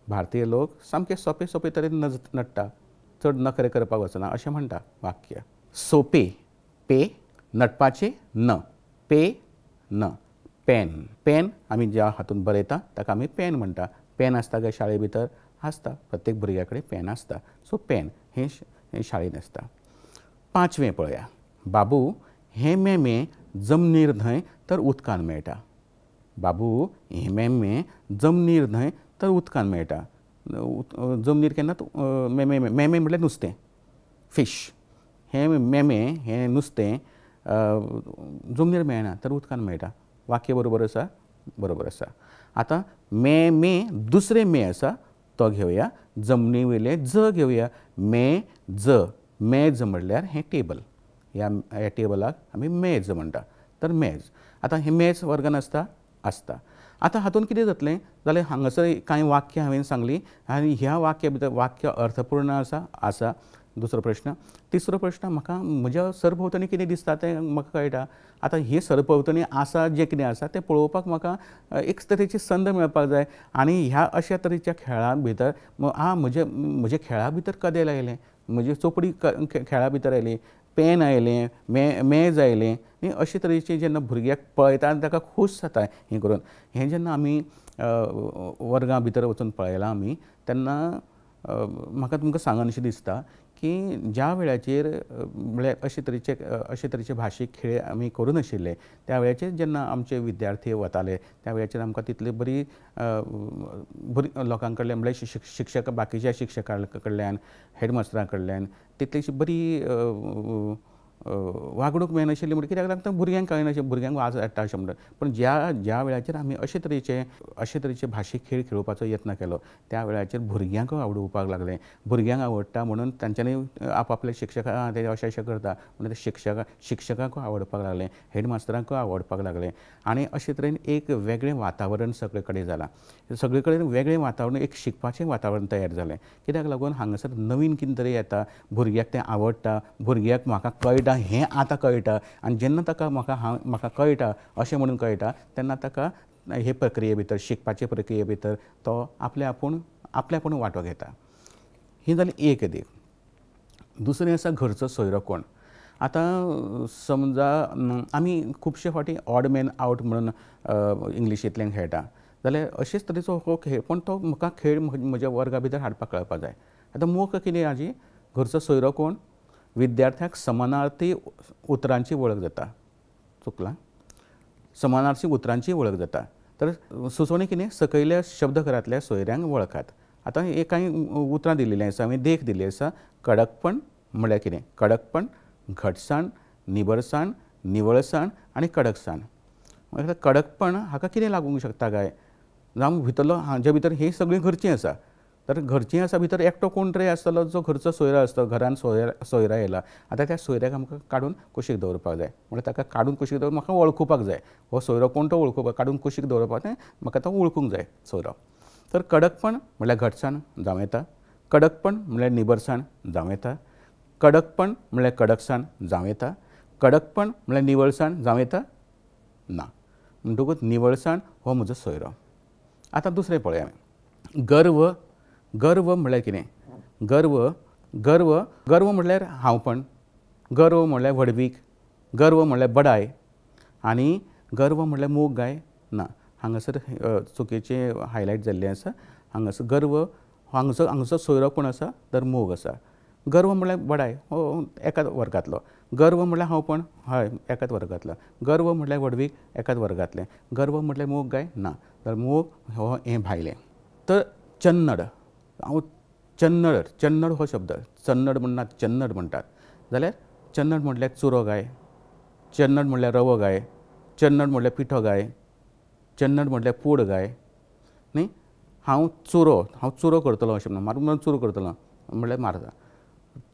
भारतीय लोक सामके सोंपे तरेन नटता, चड नखरे करपाक वचना अशें म्हणटा वाक्य. सोंपे पे, नटपाचे न, पे न. पेन आमी ज्या हातून बरयता ताका आमी पेन म्हणटा. पेन आसता काय शाळे भितर? आसता. प्रत्येक भुरग्या कडेन पेन आसता. सो पेन हें शाळेन आसता. 5वें पळया. बाबू हें मेमें जमनीर न्हय तर उदकान मेळटा. बाबू हें मेमें जमनीर न्हय तर उदकान मेळटा. जमनीर केन्ना मेमें म्हटल्यार नुस्तें, फीश. हें मेमें हें नुस्तें जमनीर मेळना तर उदकान मेळटा. वाक्य बरोबर आसा? बरोबर आसा. आतां दुसरें मे आसा तो घेवया. जमनी वयलें ज घेवया. मेज म्हणल्यार हें टेबल. ह्या टेबलाक आमी मेज म्हणटा. तर मेज. आतां हें मेज वर्गान आसता? आसता. आतां हातून कितें जातलें जाल्यार हांगासर कांय वाक्य हांवें सांगलीं आनी ह्या वाक्या भितर वाक्य अर्थपूर्ण आसा. दुसरो प्रश्न. तिसरो प्रश्न, म्हाका म्हज्या सरभोंवतणी कितें दिसता तें म्हाका कळटा. आतां हे सरभोंवतणी आसा जें कितें आसा तें पळोवपाक म्हाका एक तरेची संद मेळपाक जाय. आनी ह्या अशा तरेच्या खेळा भितर म्हज्या खेळा भितर कदेल आयलें, म्हजी चोपडी खेळा भितर आयली, पेन आयलें, मेज आयलें. अशे तरेचे जेन्ना भुरग्याक पळयता आनी ताका खूश जाता हें करून. हें जेन्ना आमी वर्गां भितर वचून पळयलां आमी तेन्ना म्हाका तुमकां सांगनशें दिसता की ज्या वेळाचेर म्हळ्यार अशे तरेचे भाशीक खेळ आमी करूनाशिल्ले त्या वेळाचेर जेन्ना आमचे विद्यार्थी वताले त्या वेळाचेर आमकां तितले बरी लोकां कडल्यान म्हळ्यार शिक्षक बाकीच्या शिक्षकां कडल्यान हेडमास्टरां कडल्यान तितलीशी बरी वागणूक मेळनाशिल्ली. म्हणजे कित्याक लागता भुरग्यांक कळनाशिल्लें, भुरग्यांक वाज हाडटा अशें म्हणटा. पूण ज्या वेळाचेर आमी अशे तरेचे भाशीक खेळ खेळोवपाचो यत्न केलो त्या वेळाचेर भुरग्यांकूय आवडूपाक लागलें. भुरग्यांक आवडटा म्हणून तांच्यांनी आपआपले शिक्षकां ते अशें करता म्हणून ते शिक्षकांकूय आवडपाक लागलें, हेडमास्टरांकूय आवडपाक लागलें. आनी अशे तरेन एक वेगळें वातावरण सगळे कडेन जालां. सगळे कडेन वेगळें वातावरण, एक शिकपाचें वातावरण तयार जालें. कित्याक लागून हांगासर नवीन कितें तरी येता, भुरग्याक तें आवडटा, भुरग्याक म्हाका कळटा हें आतां कळटा आनी जेन्ना ताका म्हाका कळटा अशें म्हणून कळटा तेन्ना ताका हे प्रक्रिये भितर शिकपाचे प्रक्रिये भितर तो आपल्यापूण वांटो घेता. ही जाली एक देख. दुसरें आसा घरचो सोयरो कोण. आतां समजा आमी खुबशे फावटी ऑड मॅन आवट म्हणून इंग्लिशींतल्यान खेळटा जाल्यार अशेंच तरेचो हो खेळ, पूण तो म्हाका खेळ म्हज्या वर्गा भितर हाडपाक कळपाक जाय. आतां मोख कितें हाजी घरचो सोयरो कोण? विद्यार्थ्याक समानार्थी उतरांची वळख जाता. चुकलां? समानार्थी उतरांची वळख जाता. तर सुचोवणी कितें? सकयल्या शब्दघरांतल्या सोयऱ्यांक वळखात. आतां एक कांय उतरां दिल्लीं आसा, हांवें देख दिल्ली आसा. कडकपण म्हळ्यार कितें? कडकपण, घटसाण, निबरसाण, निवळसाण आनी कडकसाण. कडकपण हाका कितें लागूंक शकता काय? जावं भितरलो हाजे भितर ही सगळीं घरचीं आसा. तर घरचीं आसा भितर एकटो कोण तरी आसतलो जो घरचो सोयरो आसता, घरान सोयरा येयला. आतां त्या सोयऱ्याक आमकां काडून कुशीक दवरपाक जाय. म्हणल्यार ताका काडून कुशीक दवरून म्हाका वळखुपाक जाय. हो सोयरो कोण तो वळखुपाक, काडून कुशीक दवरपाक जाय, म्हाका तो वळखूंक जाय सोयरो. तर कडकपण म्हळ्यार घटसाण जावं येता, कडकपण म्हळ्यार निबरसाण जावं येता, कडकपण म्हळ्यार कडकसाण जावं येता, कडकपण म्हळ्यार निवळसाण जावं येता ना. म्हणटकूच निवळसाण हो म्हजो सोयरो. आतां दुसरें पळया. गर्व म्हळ्यार कितें? गर्व म्हळ्यार हांवपण, गर्व म्हळ्यार व्हडवीक, गर्व म्हळ्यार बडाय. आनी गर्व म्हणल्यार मोग गाय ना, हांगासर चुकीचे हायलायट जाल्ले आसा. हांगासर गर्व हांगचो सोयरो कोण आसा तर मोग आसा. गर्व म्हणल्यार बडाय हो एकाच वर्गांतलो. गर्व म्हणल्यार हांवपण हय एकाच वर्गांतलो. गर्व म्हणल्यार व्हडवीक एकाच वर्गांतलें. गर्व म्हणल्यार मोग गाय ना, तर मोग हो हें भायलें. तर चन्नड हांव चन्नड हो शब्द चन्नड म्हणनात चन्नड म्हणटात. जाल्यार चन्नड म्हणल्यार चुरो गाय, चन्नड म्हणल्यार रवो गाय, चन्नड म्हणल्यार पिठो गाय, चन्नड म्हणल्यार पूड गाय न्ही. हांव चुरो करतलो अशें म्हणून मारून चुरो करतलो म्हणल्यार मारता.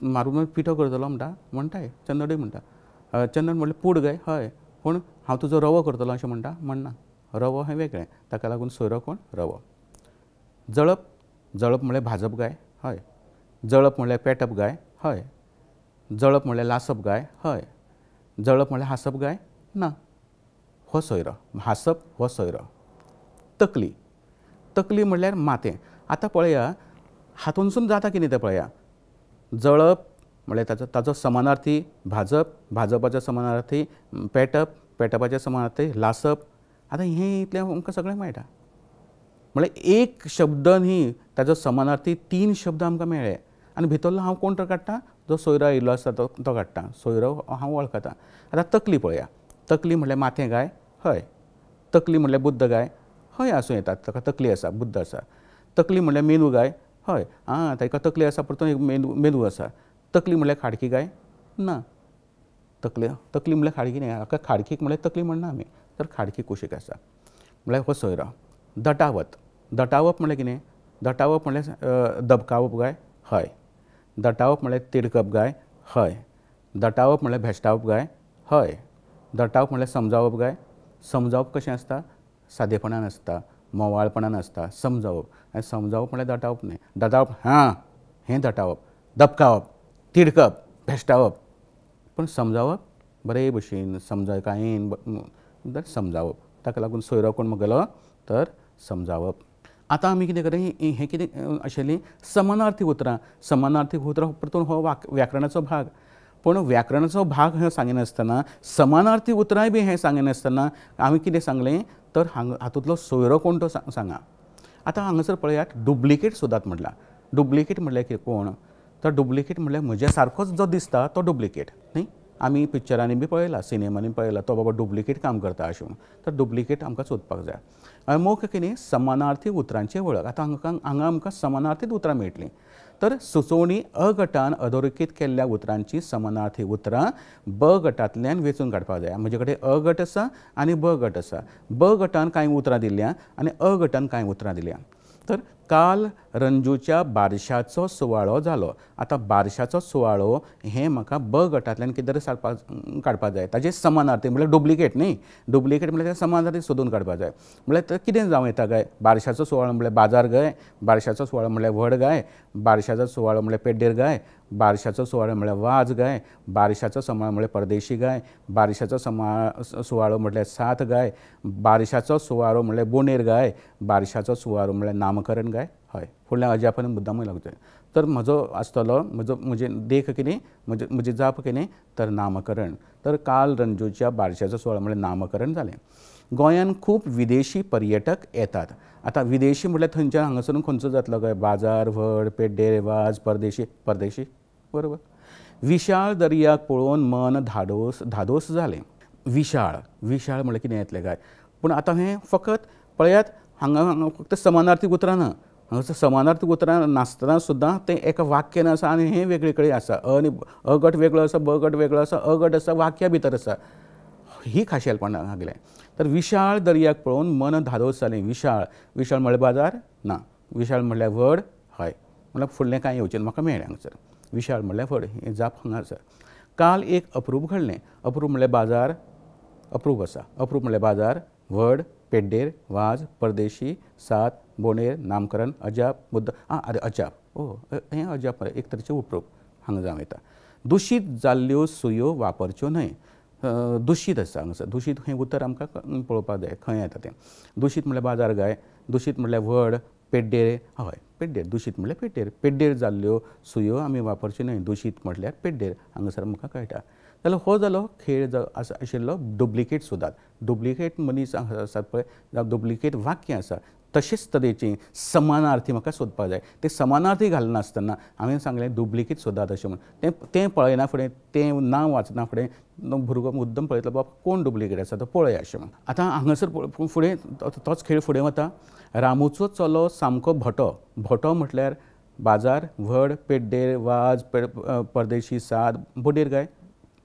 मारून पिठो करतलो म्हणटाय चन्नडूय म्हणटा. चन्नड म्हणल्यार पूड गाय हय, पूण हांव तुजो रवो करतलो अशें म्हणना. रवो हें वेगळें, ताका लागून सोयरो कोण रवो. जळप म्हणल्यार भाजप गाय हय, जळप म्हणल्यार पेटप गाय हय, जळप म्हणल्यार लासप गाय हय, जळप म्हणल्यार हांसप गाय ना, हो सोयरो. हांसप हो सोयरो. तकली म्हणल्यार मातें. आतां पळया हातूंतसून जाता कितें तें पळया. जळप म्हणल्यार ताचो समानार्थी भाजप, भाजपाचो समानार्थी पेटपाचें समानार्थी लासप. आतां हें इतलें आमकां सगळें मेळटा. म्हणल्यार एक शब्द न्ही, ताचो समानार्थी 3 शब्द आमकां मेळ्ळे आनी भितरलो हांव कोण तर काडटा जो सोयरो आयिल्लो आसा तो काडटा. सोयरो हांव वळखता. आतां तकली पळया. तकली म्हणल्यार माथें गाय हय, तकली म्हणल्यार बुद्ध गाय हय आसूं येता, ताका तकली आसा बुद्ध आसा. तकली म्हणल्यार मेंदू गाय हय, ताका तकली आसा परतून एक मेंदू आसा. तकली म्हणल्यार खाडकी गाय ना, तकली म्हणल्यार खाडकी न्ही, हाका खाडकीक म्हणल्यार तकली म्हणना आमी, तर खाडकी कुशीक आसा म्हणल्यार हो सोयरो. दटावप म्हणल्यार कितें. दटावप म्हणल्यार दबकावप गाय हय, दटावप म्हणल्यार तिडकप गाय हय, दटावप म्हणल्यार भेश्टावप गाय हय, दटावप म्हणल्यार समजावप गाय. समजावप कशें आसता सादेपणान आसता, मोवाळपणान आसता. समजावप आनी समजावप म्हणल्यार दटावप न्ही. दटावप हें दटावप, दबकावप, तिडकप, भेश्टावप. पूण समजावप बरे भशेन समजकायेन समजावप. ताका लागून सोयरो कोण म्हगेलो तर समजावप. आतां आमी कितें करूं हें कितें आशिल्लीं समानार्थी उतरां. समानार्थी उतरां परतून हो व्याकरणाचो भाग. पूण व्याकरणाचो भाग हें सांगिनासतना समानार्थी उतरांय बी हें सांगिनासतना आमी कितें सांगलें तर हातूंतलो सोयरो कोण तो सांगा. आतां हांगासर पळयात डुप्लिकेट सोदात म्हटलां. डुप्लिकेट म्हणल्यार कोण तर डुप्लिकेट म्हणल्यार म्हज्या सारकोच जो दिसता तो डुप्लिकेट न्ही. आमी पिक्चरांनी बी पळयला, सिनेमांनी पळयला तो बाबा डुप्लिकेट काम करता अशें म्हणून. तर डुप्लिकेट आमकां सोदपाक जाय. मोग कितें समानार्थी उतरांची वळख. आतां हांगा आमकां समानार्थीत उतरां मेळटलीं. तर सुचोवणी अ गटान अधोरेखीत केल्ल्या उतरांची समानार्थी उतरां ब गटांतल्यान वेंचून काडपाक जाय. म्हजे कडेन अ गट आसा आनी ब गट आसा. ब गटान कांय उतरां दिल्यां आनी अ गटान कांय उतरां दिल्यां. तर काल रंजूच्या बारशाचो सुवाळो जालो. आतां बारशाचो सुवाळो हें म्हाका ब गटांतल्यान कितें तरी काडपाक जाय. ताजे समानार्थी म्हणल्यार डुप्लिकेट न्ही. डुप्लिकेट म्हणल्यार समानार्थी सोदून काडपाक जाय. म्हणल्यार कितें जावं येता काय. बारशाचो सुवाळो म्हणल्यार बाजार गाय, बारशाचो सुवाळो म्हणल्यार व्हड गाय, बारशाचो सुवाळो म्हणल्यार पेड्डेर गाय, बारशाचो सुवाळो म्हणल्यार वाज गाय, बारशाचो सुवाळो म्हणल्यार परदेशी गाय, बारशाचो सुवाळो म्हणल्यार सात गाय, बारशाचो सुवाळो म्हणल्यार बोंडेर गाय, बारशाचो सुवाळो म्हणल्यार नामकरण गाय हय. फुडल्या अजापान मुद्दामूय लागता. तर म्हजो आसतलो म्हजे देख कितें म्हजी जाप कितें तर नामकरण. तर काल रंजूच्या बारशाचो सुवाळो म्हणल्यार नामकरण जालें. गोंयान खूब विदेशी पर्यटक येतात. आतां विदेशी म्हणल्यार थंयच्यान हांगासरून खंयचो जातलो काय बाजार व्हड पेड्डेर वाज परदेशी बरोबर. विशाळ दर्याक पळोवन मन धादोस जालें. विशाळ म्हणल्यार कितें येतलें काय. पूण आतां हें फकत पळयात हांगा फक्त समानार्थी उतरां ना. हांगासर समानार्थी उतरां नासतना सुद्दां तें एका वाक्यान आसा आनी हें वेगळे कडेन आसा. अ गट वेगळो आसा, ब गट वेगळो आसा, अ गट आसा वाक्या भितर आसा. ही खाशेलपण हागलें. तर विशाळ दर्याक पळोवन मन धादोस जालें. विशाळ म्हणल्यार बाजार ना, विशाळ म्हणल्यार व्हड हय. म्हणल्यार फुडलें कांय येवचें म्हाका मेळ्ळें हांगासर. विशाळ म्हणल्यार व्हड हें जाप हांगा आसा. काल एक अप्रूप घडलें. अप्रूप म्हणल्यार बाजार अप्रूप आसा. अप्रूप म्हणल्यार बाजार व्हड पेड्डेर वाज परदेशी सात बोंडेर नामकरण अजाप मुद्दा अजाप हें अजाप एक तरेचें अप्रूप हांगा जावं येता. दुशीत जाल्ल्यो सुयो वापरच्यो न्हय. दुशीत आसा हांगासर. दुशीत हें उतर आमकां पळोवपाक जाय खंय येता तें. दुशीत म्हणल्यार बाजार गाय, दुशीत म्हणल्यार व्हड पेड्डेर हय पेड्डेर दूशीत म्हळ्यार पेड्डेर पेड्डेर जाल्ल्यो सुयो आमी वापरच्यो न्हय दूशीत म्हटल्यार पेड्डेर हांगासर म्हाका कळटा जाल्यार हो जालो खेळ आशिल्लो डुप्लिकेट सुदार डुप्लिकेट मनीस आसात पळय जावं डुप्लिकेट वाक्य आसा तशेंच तरेची समानार्थी म्हाका सोदपाक जाय ते समानार्थी घालनासतना हांवें सांगलें डुप्लिकेट सोदात अशें म्हणून तें पळयना फुडें तें नांव वाचना फुडें भुरगो मुद्दम पळयतलो बाबा कोण डुप्लिकेट आसा तो पळय अशें म्हणून आतां हांगासर फुडें तोच खेळ फुडें वता रामुचो चलो सामको भटो म्हटल्यार बाजार व्हड पेड्डेर वाज परदेशी साद बोडेर काय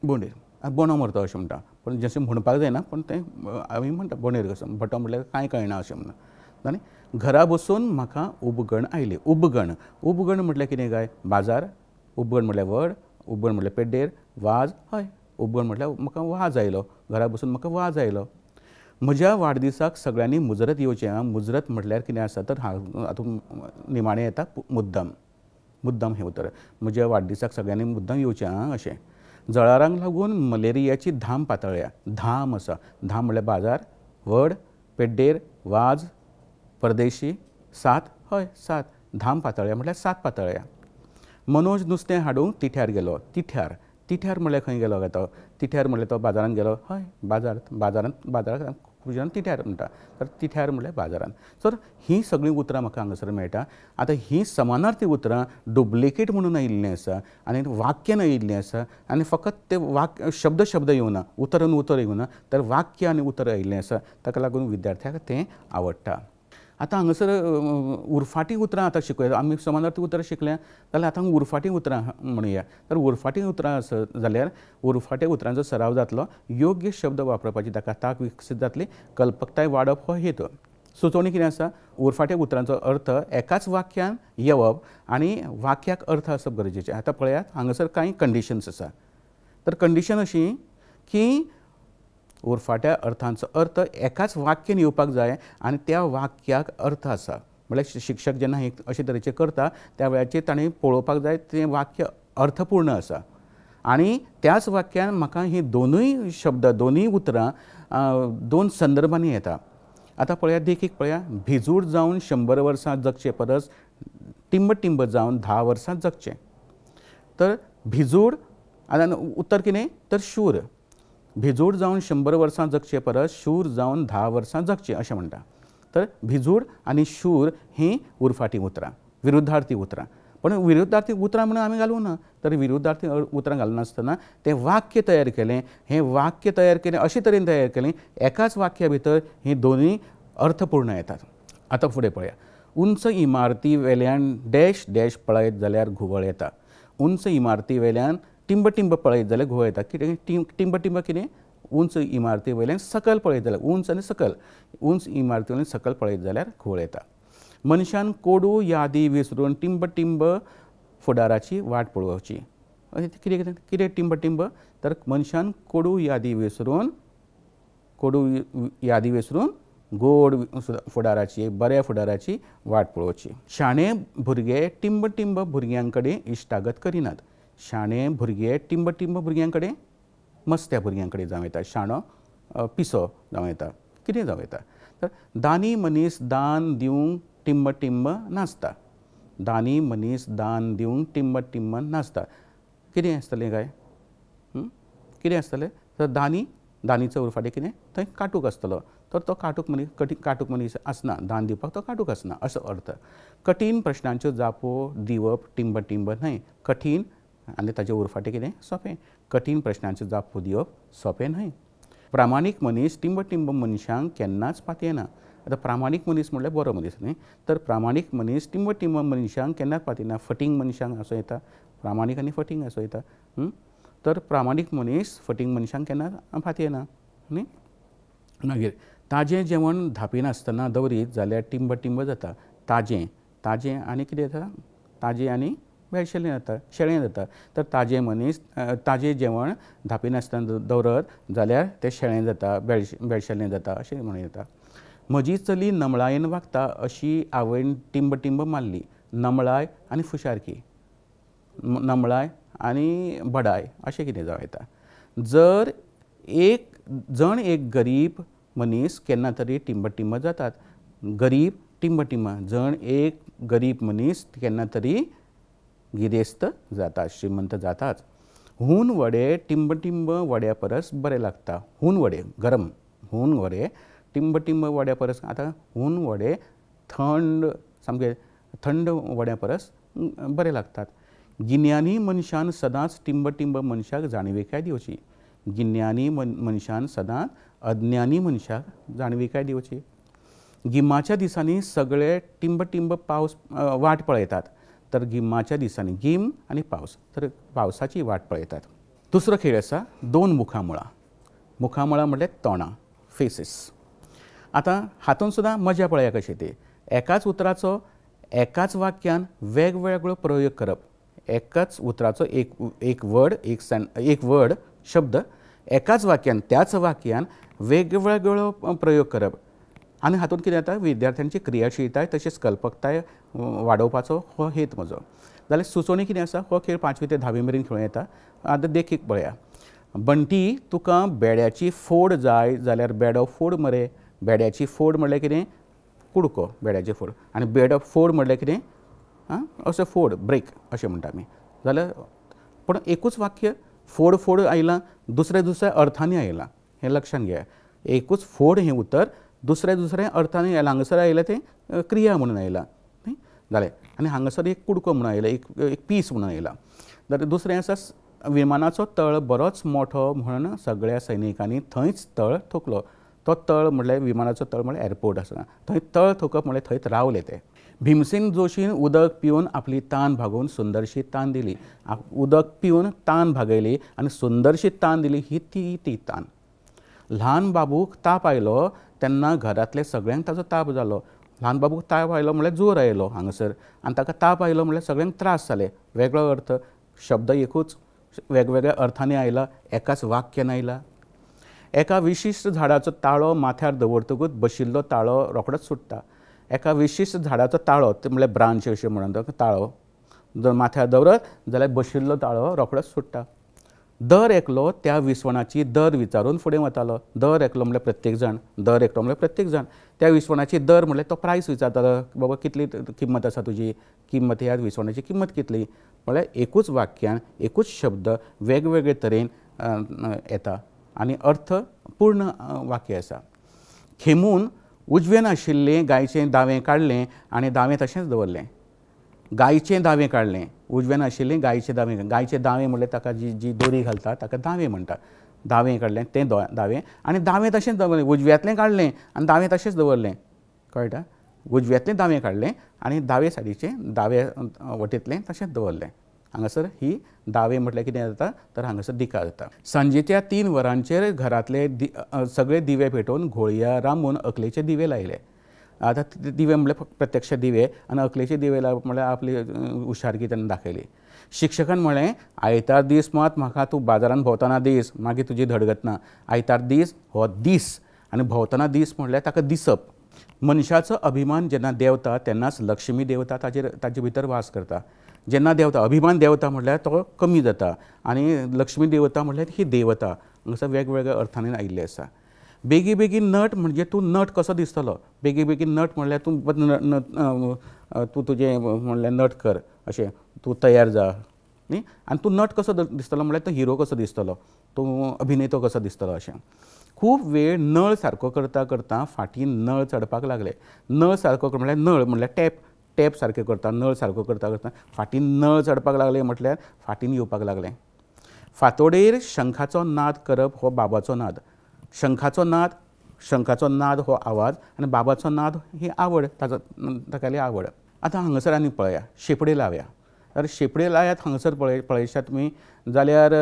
बोंडेर बोंडो मरता अशें म्हणटा पूण जशें म्हणपाक जायना पूण तें आमी म्हणटा बोंडेर कसो भटो म्हटल्यार कांय कळना अशें म्हणून आनी घरा बसून म्हाका उबगण आयली उबगण म्हटल्यार कितें काय बाजार उबगण म्हटल्यार व्हड उबगण म्हटल्यार पेड्डेर वाज हय उबगण म्हटल्यार म्हाका वाज आयलो घरा बसून म्हाका वाज आयलो म्हज्या वाडदिसाक सगळ्यांनी मुजरत येवचें आं मुजरत म्हटल्यार कितें आसा तर हातूंत निमाणें येता मुद्दम हें उतर म्हज्या वाडदिसाक सगळ्यांनी मुद्दम येवचें आं अशें जळारांक लागून मलेरियाची धाम पातळ्ळ्या धाम आसा धाम म्हळ्यार बाजार व्हड पेड्डेर वाज परदेशी सात हय सात धाम पातळ्ळ्या म्हटल्यार सात पातळ्ळ्या मनोज नुस्तें हाडूंक तिठ्यार गेलो तिठ्यार म्हळ्यार खंय गेलो तो तिठ्यार म्हळ्यार तो बाजारांत गेलो हय बाजारांत खूब जाण तिठ्यार म्हणटा तर तिठ्यार म्हळ्यार बाजारांत तर हीं सगळीं उतरां म्हाका हांगासर मेळटा आतां हीं समानार्थी उतरां डुप्लिकेट म्हणून आयिल्लीं आसा आनी वाक्यान आयिल्लीं आसा आनी फकत ते शब्द येवना उतर येवना तर वाक्य आनी उतर आयिल्लें आसा ताका लागून विद्यार्थ्याक तें आवडटा आतां हांगासर उरफाटी उतरां आतां शिकूया आमी समानार्थी उतरां शिकल्या जाल्यार आतां उरफाटी उतरां म्हणुया तर उरफाटी उतरां आसत जाल्यार उरफाट्या उतरांचो सराव जातलो योग्य शब्द वापरपाची ताक विकसीत जातली कल्पकताय वाडप हो हेतू सुचोवणी कितें आसा उरफाट्या उतरांचो अर्थ एकाच वाक्यान येवप आनी वाक्याक अर्थ आसप गरजेचें आतां पळयात हांगासर कांय कंडिशन्स आसा तर कंडिशन अशी की उरफाट्या अर्थांचो अर्थ एकाच वाक्यान येवपाक जाय आनी त्या वाक्याक अर्थ आसा म्हळ्यार शिक्षक जेन्ना हे अशे तरेचे करता त्या वेळाचेर ताणें पळोवपाक जाय तें वाक्य अर्थपूर्ण आसा आनी त्याच वाक्यान म्हाका ही दोनूय शब्द दोनूय उतरां दोन संदर्भांनी येता आतां पळयात देखीक पळया भिजूड जावन 100 वर्सां जगचे परस टिंब जावन 10 वर्सां जगचें तर भिजूड आनी उत्तर कितें तर शूर भिजूड जावन 100 वर्सां जगचे परस शूर जावन 10 वर्सां जगचें अशें म्हणटा तर भिजूड आनी शूर हीं उरफाटी उतरां विरुद्धार्थी उतरां पण विरुद्धार्थी उतरां म्हणून आमी घालूं ना तर विरुद्धार्थी उतरां घालनासतना तें वाक्य तयार केलें हें वाक्य तयार केलें अशे तरेन तयार केलें एकाच वाक्या भितर हीं दोनूय अर्थपूर्ण येतात आतां फुडें पळया उंच इमारती वेल्यान डॅश डॅश पळयत जाल्यार घुंवळ येता उंच इमारती वेल्यान टिंब पळयत जाल्यार घुंवळ येता कितें टिंब कितें उंच इमारती वयल्यान सकयल पळयत जाल्यार उंच आनी सकयल उंच इमारती वयल्यान सकयल पळयत जाल्यार घुंवळ येता मनशान कोडू यादी विसरून टिंब फुडाराची वाट पळोवची कितें टिंब तर मनशान कोडू यादी विसरून गोड फुडाराची बऱ्या फुडाराची वाट पळोवची शाणे भुरगे टिंब भुरग्यां कडेन इश्टागत करिनात शाणे भुरगे टिंब भुरग्यां कडेन मस्त्या भुरग्यां कडेन जावं येता शाणो पिसो जावं येता कितें जावं येता तर दानी मनीस दान दिवंक टिंब नासता दानी मनीस दान दिवंक टिंब नासता कितें आसतलें काय कितें आसतलें तर दानीचो उरफाटें कितें थंय काटूक आसतलो तर तो काटूक मनीस आसना दान दिवपाक तो काटूक आसना असो अर्थ कठीण प्रश्नांच्यो जापो दिवप टिंब न्हय कठीण आनी ताचे उरफाटें कितें सोंपें कठीण प्रश्नांचो जापो दिवप सोंपें न्हय प्रामाणीक मनीस टिंब मनशांक केन्नाच पातयना आतां प्रामाणीक मनीस म्हणल्यार बरो मनीस न्ही तर प्रामाणीक मनीस टिंब मनशांक केन्नाच पातयना फटींग मनशांक असो येता प्रामाणीक आनी फटींग असो येता तर प्रामाणीक मनीस फटींग मनशांक केन्ना पातयना न्ही मागीर ताजें जेवण धांपिनासतना दवरीत जाल्यार टिंब जाता ताजें आनी कितें जाता ताजें आनी बेळशेलें जाता शेळें जाता तर ताजें जेवण धांपिनासतना दवरत जाल्यार तें शेळें जाता बेळशेलें जाता अशें म्हणून येता म्हजी चली नमळायेन वागता अशी आवयन टिंब मारली नमळाय आनी फुशारकी नमळाय आनी बडाय अशें कितें जावं येता जर एक गरीब मनीस केन्ना तरी टिंब जातात गरीब टिंब टिंब जण एक गरीब मनीस केन्ना तरी गिरेस्त जाता श्रीमंत जाताच. हून वडे टिंब टिंब वड्या परस बरें लागता. हून वडे गरम हून वडे टिंब टिंब वड्या परस आतां हून वडे थंड सामके थंड वड्या परस बरें लागतात. गिन्यानी मनशान सदांच टिंब टिंब मनशाक जाणविकाय दिवची. गिन्यानी मनशान सदांच अज्ञानी मनशाक जाणविकाय दिवची. गिमाच्या दिसांनी सगळे टिंब टिंब पावस वाट पळयतात तर गिमाच्या दिसांनी गीम आनी पावस तर पावसाची वाट पळयतात. दुसरो खेळ आसा दोन मुखामळां. मुखामळां म्हणल्यार तोंडां फेसीस. आतां हातूंत सुद्दां मजा पळया कशी ती. एकाच उतराचो एकाच वाक्यान वेगवेगळो प्रयोग करप. एकाच उतराचो एक वर्ड शब्द एकाच वाक्यान त्याच वाक्यान वेगवेगळो प्रयोग करप आनी हातूंत कितें जाता विद्यार्थ्यांची क्रियाशीलताय तशेंच कल्पकताय वाडोवपाचो हो हेत म्हजो. जाल्यार सुचोवणी कितें आसा हो खेळ 5वी ते 10वी मेरेन खेळूं येता. आतां देखीक पळया. बंटी तुका बेड्याची फोड जाय जाल्यार बेडो फोड मरे. बेड्याची फोड म्हणल्यार कितें कुडको बेड्याची फोड आनी बेडो फोड म्हणल्यार कितें असो फोड ब्रेक अशें म्हणटा आमी. जाल्यार पूण एकूच वाक्य फोड फोड आयलां दुसऱ्या अर्थांनी आयलां हें लक्षांत घेया. एकूच फोड हें उतर दुसऱ्या अर्थांनी आयलां. हांगासर आयलां तें क्रिया म्हणून आयलां न्ही जालें. आनी हांगासर एक कुडको म्हणून आयला एक पीस म्हणून आयला. जाल्यार दुसरें आसा विमानाचो तळ बरोच मोठो म्हणून सगळ्या सैनिकांनी थंयच तळ थुकलो. तो तळ म्हणल्यार विमानाचो तळ म्हणल्यार एअरपोर्ट आसा थंय तळ थुकप म्हणल्यार थंयच रावले ते. भीमसेन जोशीन उदक पिवन आपली तान भागोवन सुंदरशी तान दिली. उदक पिवन तान भागयली आनी सुंदरशी तान दिली ही ती तान. ल्हान बाबूक ताप आयलो तेन्ना घरांतले सगळ्यांक ताजो ताप जालो. ल्हान बाबूक ताप आयलो म्हणल्यार जोर आयलो हांगासर आनी ताका ताप आयलो म्हणल्यार सगळ्यांक त्रास जाले. वेगळो अर्थ शब्द एकूच वेगवेगळ्या अर्थांनी आयला एकाच वाक्यान आयला. एका विशिश्ट झाडाचो ताळो माथ्यार दवरतकूच बशिल्लो ताळो रोखडोच सुट्टा. एका विशिश्ट झाडाचो ताळो ते म्हणल्यार ब्रांच अशें म्हणून ताळो जर माथ्यार दवरत जाल्यार बशिल्लो ताळो रोखडोच सुट्टा. दर एकलो त्या विसवणाची दर विचारून फुडें वतालो. दर एकलो म्हणल्यार प्रत्येक जाण दर एकलो म्हणल्यार प्रत्येक जाण त्या विसवणाची दर म्हणल्यार तो प्रायस विचारतालो बाबा कितली किंमत आसा तुजी किंमत ह्या विसवणाची किंमत कितली म्हणल्यार एकूच वाक्यान एकूच शब्द वेगवेगळे तरेन येता आनी अर्थ पूर्ण वाक्य आसा. खेमून उजवेन आशिल्लें गायचें दावें काडलें आनी दावें तशेंच दवरलें. गायचें दावें काडलें उजवेन आशिल्लें गायचें दावें म्हणल्यार ताका जी दोरी घालता ताका दावें म्हणटा. दावें काडलें तें दावें आनी दावें तशेंच दवरलें. उजव्यातलें काडलें आनी दावें तशेंच दवरलें कळटा. उजव्यातलें दावें काडलें आनी दावे सायडीचें दावे वटेंतलें तशेंच दवरलें. हांगासर ही दावे म्हटल्यार कितें जाता तर हांगासर दिका जाता. सांजेच्या 3 वरांचेर घरांतले सगळे दिवे पेटोवन घोळया रामून अकलेचे दिवे लायले. आतां दिवे म्हणल्यार प्रत्यक्ष दिवे आनी अकलेचे दिवे लावप म्हणल्यार आपली हुशारकी तेणें दाखयली. शिक्षकान म्हळें आयतार दीस मात म्हाका तूं बाजारांत भोंवतना दीस मागीर तुजी धडगत ना. आयतार दीस हो दीस आनी भोंवतना दीस म्हणल्यार ताका दिसप. मनशाचो अभिमान जेन्ना देंवता तेन्नाच लक्ष्मी देवता ताजे भितर वास करता. जेन्ना देंवता अभिमान देंवता म्हणल्यार तो कमी जाता आनी लक्ष्मी देवता म्हणल्यार ही देवता. हांगासर वेगवेगळ्या अर्थांनी आयिल्ले आसा. बेगी बेगीन नट म्हणजे तूं नट कसो दिसतलो. बेगी बेगीन नट म्हणल्यार तूं तुजें म्हणल्यार नट कर अशें तूं तयार जा न्ही आनी तूं नट कसो दिसतलो म्हणल्यार तूं हिरो कसो दिसतलो तूं अभिनेतो कसो दिसतलो अशें. खूब वेळ नळ सारको करता करता फाटीन नळ चडपाक लागले. नळ सारको म्हणल्यार नळ म्हणल्यार टॅप सारकें करता नळ सारको करता करता फाटीन नळ चडपाक लागले म्हटल्यार फाटीन येवपाक लागलें. फातोडेर शंखाचो नाद करप हो बाबाचो नाद. शंखाचो नाद हो आवाज आनी बाबाचो नाद ही आवड ताकाली आवड. आतां हांगासर आनी पळया शेपडे लावया. तर शेपडे लायात हांगासर पळयशात तुमी जाल्यार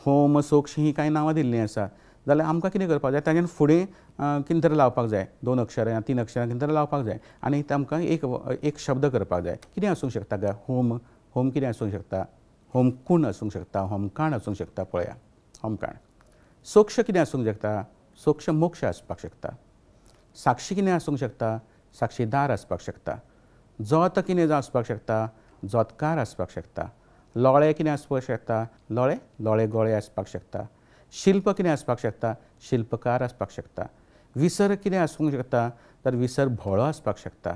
होम सोक्ष ही कांय नांवां दिल्लीं आसा. जाल्यार आमकां कितें करपाक जाय ताच्यान फुडें कितें तरी लावपाक जाय 2 अक्षरां 3 अक्षरां कितें तरी लावपाक जाय आनी आमकां एक शब्द करपाक जाय. कितें आसूंक शकता काय होम कितें आसूंक शकता होमकूण आसूंक शकता होमकाण आसूंक शकता पळया होमकाण. सोक्ष कितें आसूंक शकता सोक्ष मोक्ष आसपाक शकता. साक्षी कितें आसूंक शकता साक्षीदार आसपाक शकता. जोत कितें आसपाक शकता जोतकार आसपाक शकता. लोळे कितें आसपाक शकता लोळे गोळे आसपाक शकता. शिल्प कितें आसपाक शकता शिल्पकार आसपाक शकता. विसर कितें आसूंक शकता तर विसर भोळो आसपाक शकता,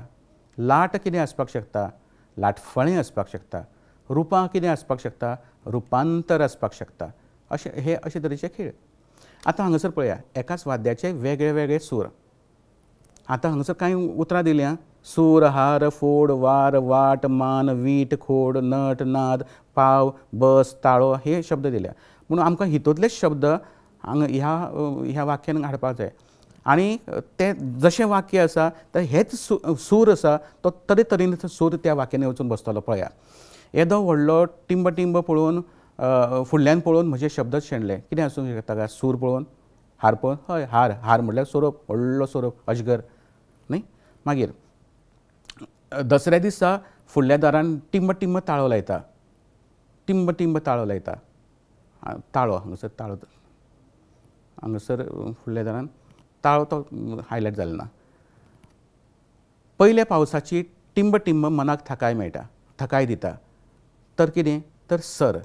लाट कितें आसपाक शकता, लाटफळें आसपाक शकता, रुपां कितें आसपाक शकता, रुपांतर आसपाक शकता, अशे तरेचे खेळ. आतां हांगासर पळया, एकाच वाद्याचे वेगळे वेगळे सूर. आतां हांगासर कांय उतरां दिल्यां. सूर, हार, फोड, वार, वाट, मान, वीट, खोड, नट, नाद, पाव, बस, ताळो हे शब्द दिल्या. म्हणून आमकां हितूंतलेच शब्द हांगा ह्या वाक्यान हाडपाक जाय. आनी ते जशें वाक्य आसा तर हेच सूर आसा तो तरेतरेन सूर त्या वाक्यान वचून बसतलो. पळया, येदो व्हडलो टिंब टिंब पळोवन फुडल्यान पळोवन म्हजे शब्दच शेणले. कितें आसूंक शकता काय? सूर पळोवन, हार पळोवन? हय, हार. हार म्हणल्यार सोरोप, व्हडलो सोरोप, अजगर न्ही. मागीर दसऱ्या दिसा फुडल्या दारान टिंब टिंब ताळो लायता. टिंब टिंब ताळो लायता. ताळो हांगासर ताळो हांगासर फुडल्या दारान ताळो तो हायलायट जालो ना. पयल्या पावसाची टिंब टिंब मनाक थाकाय मेळटा, थाकाय दिता. तर कितें? तर सर.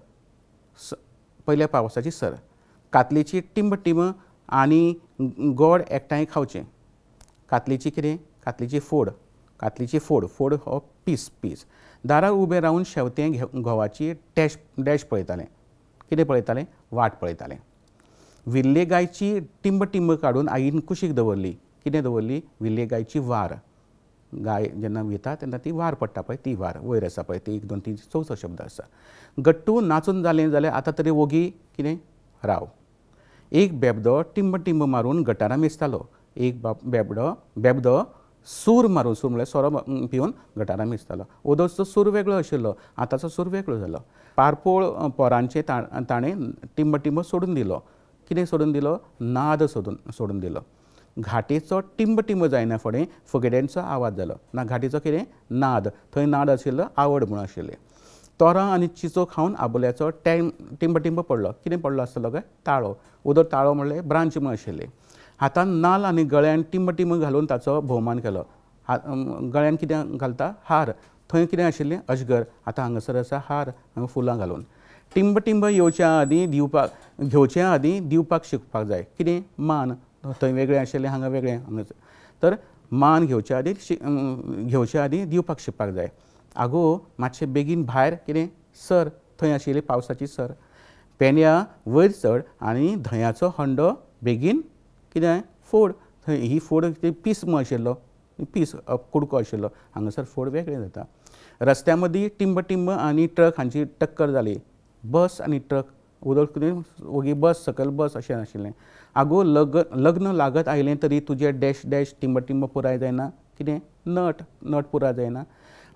पयल्या पावसाची सर. कातलेची टिंब टिंब आनी गोड एकठांय खावचें. कातलेची कितें? कातलेची फोड. कातलेची फोड. फोड हो पीस पीस. दारार उबें रावन शेवतें घोवाची डॅश पळयतालें. कितें पळयतालें? वाट पळयतालें. विल्ले गायची टिंब टिंब काडून आईन कुशीक दवरली. कितें दवरली? विल्ले गायची वार. गाय जेन्ना वयता तेन्ना ती वार पडटा पळय ती वार वयर आसा पळय ती 1 2 3 4 शब्द आसा. गट्टू नाचून जालें जाल्यार आतां तरी ओगी कितें? राव. एक बेबदो टिंब टिंब मारून गटारां मेजतालो. एक बेबदो सूर मारून, सूर म्हळ्यार सोरो पिवन गटारां मेजतालो. ओदोचो सूर वेगळो आशिल्लो, आतांचो सूर वेगळो जालो. पारपोळ पोरांचे ताणें टिंब टिंब सोडून दिलो. कितें सोडून दिलो? नाद सोडून दिलो. घाटेचो टिंब टिंब जायना फुडें फुगड्यांचो आवाज जालो. ना घाटीचो कितें? नाद. थंय नाद आशिल्लो, आवड म्हणून आशिल्ली. तोरां आनी चिचो खावन आबोल्याचो टिंब टिंब पडलो. कितें पडलो आसतलो काय? ताळो. उदर ताळो म्हणल्यार ब्रांच म्हणून आशिल्ली. हातान नाल आनी गळ्यान टिंब टिंब घालून ताचो भोवमान केलो. गळ्यान कितें घालता? हार. थंय कितें आशिल्लें? अजगर. आतां हांगासर आसा हार, फुलां घालून. टिंब टिंब घेवच्या आदीं दिवपाक शिकपाक जाय. कितें? मान. थंय वेगळें आशिल्लें, हांगा वेगळें. तर मान घेवच्या आदीं दिवपाक शिकपाक जाय. आगो मातशें बेगीन भायर कितें? सर. थंय आशिल्ली पावसाची सर. पेन्या वयर चड आनी धंयाचो हंडो बेगीन कितें? फोड. थंय ही फोड पीस म्हूण आशिल्लो, पीस कुडको आशिल्लो. हांगासर फोड वेगळें जाता. रस्त्या मदीं टिंब टिंब आनी ट्रक हांची टक्कर जाली. बस आनी ट्रक. उदक कितें? ओगी बस सकयल बस अशें आशिल्लें. आगो लग्न लागत आयलें तरी तुजें डॅश डॅश टिंब टिंब पुराय जायना. कितें? नट पुराय जायना.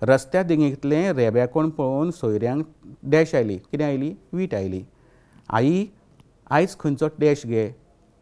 रस्त्या देंगेंतलें रेब्याकोण पळोवन सोयऱ्यांक डॅश आयली. कितें आयली? वीट आयली. आई आयज खंयचो डॅश गे,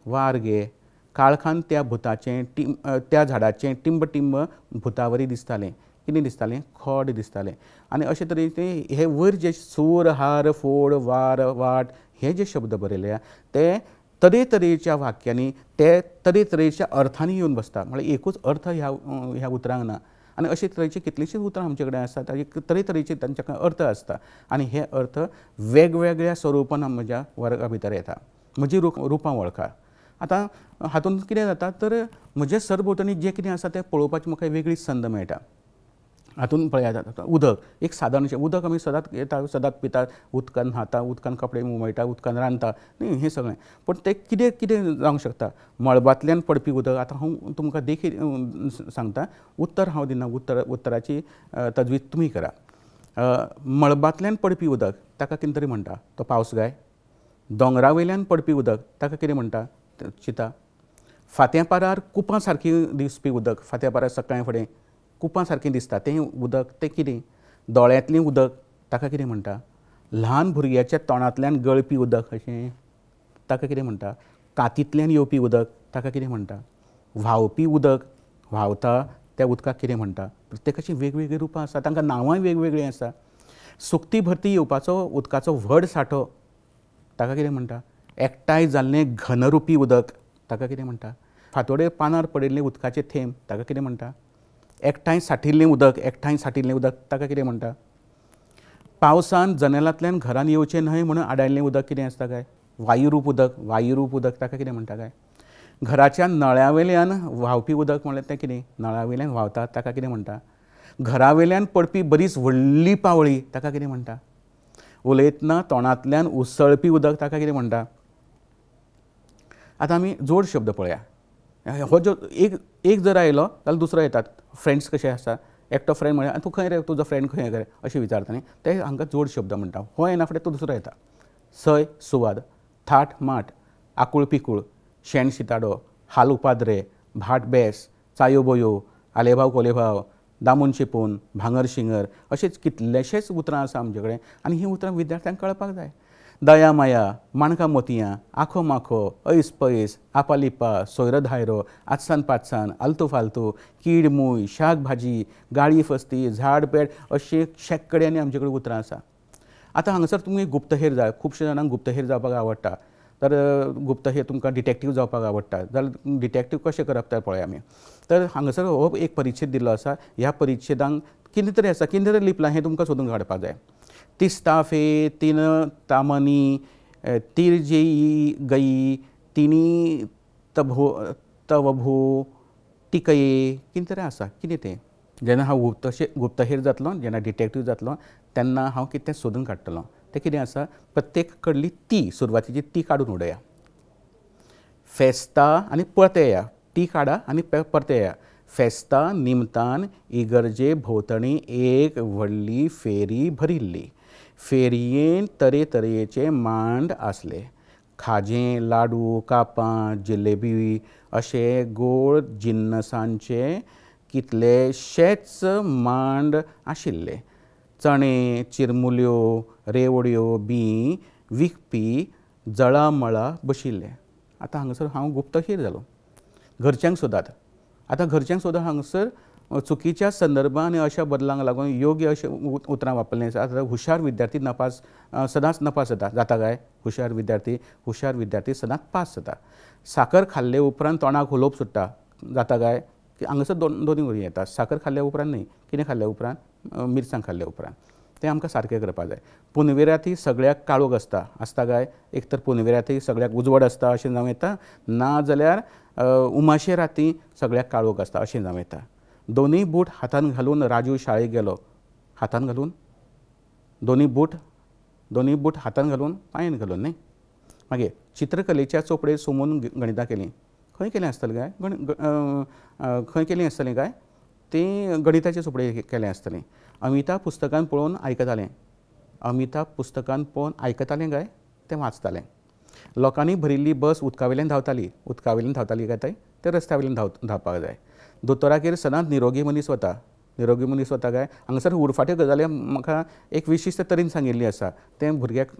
वार गे. काळखान त्या झाडाचें टिंब टिंब भुतावरी दिसतालें. कितें दिसतालें? खोड दिसतालें. आनी अशे तरेचे हे वयर जे सूर, हार, फोड, वार, वाट हे जे शब्द बरयल्या ते तरेतरेच्या वाक्यांनी ते तरेतरेच्या अर्थांनी येवन बसता. म्हळ्यार एकूच अर्थ ह्या उतरांक ना. आनी अशे तरेची कितलींशींच उतरां आमचे कडेन आसतात. ताजे तरेतरेचे तांचे अर्थ आसता. आनी हे अर्थ वेगवेगळ्या स्वरुपान म्हज्या वर्गा भितर येता. म्हजी रुपां वळखा. आतां हातूंत कितें जाता तर म्हजे सरभोंवतणी जें कितें आसा तें पळोवपाची म्हाका वेगळीच संद मेळटा. हातूंत पळयात उदक. एक सादारणशें उदक आमी सदांच येता, सदांच पितात, उदकान न्हाता, उदकान कपडे उमळटा, उदकान रांदता न्ही हें सगळें. पूण तें कितें जावंक शकता? मळबांतल्यान पडपी उदक. आतां हांव तुमकां देखीक सांगता, उत्तर हांव दिना, उत्तराची तजवीज तुमी करा. मळबांतल्यान पडपी उदक ताका कितें तरी म्हणटा. तो पावस गाय. दोंगरा वयल्यान पडपी उदक ताका कितें म्हणटा? चिता. फात्या पारार कुपां सारकी दिसपी उदक. फात्या पारार सकाळीं फुडें कुपां सारकें दिसता तें उदक तें कितें? दोळ्यांतलें उदक ताका कितें म्हणटा? ल्हान भुरग्याच्या तोंडांतल्यान गळपी उदक अशें ताका कितें म्हणटा? कातींतल्यान येवपी उदक ताका कितें म्हणटा? व्हांवपी उदक व्हांवता त्या उदकाक कितें म्हणटा? प्रत्येकाची वेगवेगळीं रुपां आसा, तांकां नांवांय वेगवेगळीं आसा. सुकती भरती येवपाचो उदकाचो व्हड सांठो ताका कितें म्हणटा? एकठांय जाल्लें घनरुपी उदक ताका कितें म्हणटा? फांतोडेर पानार पडिल्लें उदकाचें थेंब ताका कितें म्हणटा? एकठांय सांठिल्लें उदक ताका कितें म्हणटा? पावसान जनेलांतल्यान घरान येवचें न्हय म्हणून आडायल्लें उदक कितें आसता काय? वायुरूप उदक ताका कितें म्हणटा काय? घराच्या नळ्यावेल्यान व्हांवपी उदक म्हणल्यार तें कितें, नळावेल्यान व्हांवता ताका कितें म्हणटा. घरावेल्यान पडपी बरीच व्हडली पावळी ताका कितें म्हणटा. उलयतना तोंडांतल्यान उसळपी उदक ताका कितें म्हणटा. आतां आमी जोड शब्द पळया. हो जो एक जर आयलो जाल्यार दुसरो येतात. फ्रेंड्स कशे आसता, एकटो फ्रेंड म्हळ्यार तूं खंय रे, तुजो फ्रेंड खंय रे अशें विचारता न्ही, ते हांकां जोड शब्द म्हणटा. हो येना फुडें तो दुसरो येता. सय सुवाद, थाट माट, आकूळ पिकूळ, शेण शिताडो, हाल उपाद्रे, भाट बेस, चायो बोयो, आलेभाव कोलेभाव, दामून शिपून, भांगर शिंगर अशेंच कितलेशेच उतरां आसा आमचे कडेन. आनी हीं उतरां विद्यार्थ्यांक कळपाक जाय. दया माया, माणका मोतयां, आखो माखो, ऐस पयस, आपा लिपा, सोयरो धायरो, आजसान पाचसान, आलतू फालतू, कीड मूय, शाक भाजी, गाळी फस्ती, झाड पेड अशें शेकड्यांनी आमचे कडेन उतरां आसा. आतां हांगासर तुमी गुप्तहेर जाय, खुबशे जाणांक गुप्तहेर जावपाक आवडटा. तर गुप्तहेर तुमकां डिटेक्टीव जावपाक आवडटा जाल्यार डिटेक्टीव कशें करप तें पळया आमी. तर हांगासर हो एक परिच्छेद दिल्लो आसा. ह्या परिच्छेदांक कितें तरी आसा, कितें तरी लिपलां हें तुमकां सोदून काडपाक जाय. तिस्ताफे, तीन तामनी, तिरजेई गई, तिनी तवभू, टिकये, कितें तरी आसा. कितें तें जेन्ना हांव गुप्तहेर जातलो, जेन्ना डिटेक्टीव जातलो तेन्ना हांव कितें सोदून काडटलों. तें कितें आसा, प्रत्येक कडली ती सुरवातीची ती काडून उडया. फेस्ता आनी परतेया, ती काडा आनी परतेया. फेस्ता निमतान इगर्जे भोंवतणी एक व्हडली फेरी भरिल्ली. फेरयेन तरेतरेचे मांड आसले. खाजें, लाडू, कापां, जिलेबी अशे गोड जिन्नसांचे कितलेशेच मांड आशिल्ले. चणे, चिरमुल्यो, रेवड्यो बी विकपी जळामळा बशिल्ले. आतां हांगासर हांव गुप्तहेर जालो. घरच्यांक सोदात. आतां घरच्यांक सोदप हांगासर चुकीच्या संदर्भां आनी अशा बदलांक लागून योग्य अशें उतरां वापरलें आसा. हुशार विद्यार्थी नपास सदांच नपास जाता काय. हुशार विद्यार्थी सदांच पास जाता. साकर खाल्ले उपरांत तोंडाक उलोवप सुट्टा जाता काय. हांगासर दोनूय वरी येता. साकर खाल्ल्या उपरांत न्ही, कितें खाल्ल्या उपरांत, मिरसांग खाल्ल्या उपरांत. तें आमकां सारकें करपाक जाय. पुनविऱ्याती सगळ्याक काळोख आसता काय. एक तर पुनविऱ्याती सगळ्याक उजवाड आसता अशें जावं येता, ना जाल्यार उमाशे राती सगळ्याक काळोख आसता अशें जावं येता. दोनूय बूट हातान घालून राजू शाळेक गेलो. हातान घालून दोनूय बूट हातान घालून पांयान घालून न्ही. मागीर चित्रकलेच्या चोपडेर सोमून गणितां केलीं. खंय केलें आसतलें काय, खंय केलीं आसतलीं काय, तीं गणिताचे चोपडे केलें आसतलें. अमिता पुस्तकान पळोवन आयकतालें काय तें वाचतालें. लोकांनी भरिल्ली बस उदकावेल्यान धांवताली काय ते रस्त्यावेल्यान धांवपाक जाय. दोतोरागेर सदांच निरोगी मनीस वता काय. हांगासर उरफाट्यो गजाली म्हाका एक विशिश्ट तरेन सांगिल्ली आसा. तें भुरग्याक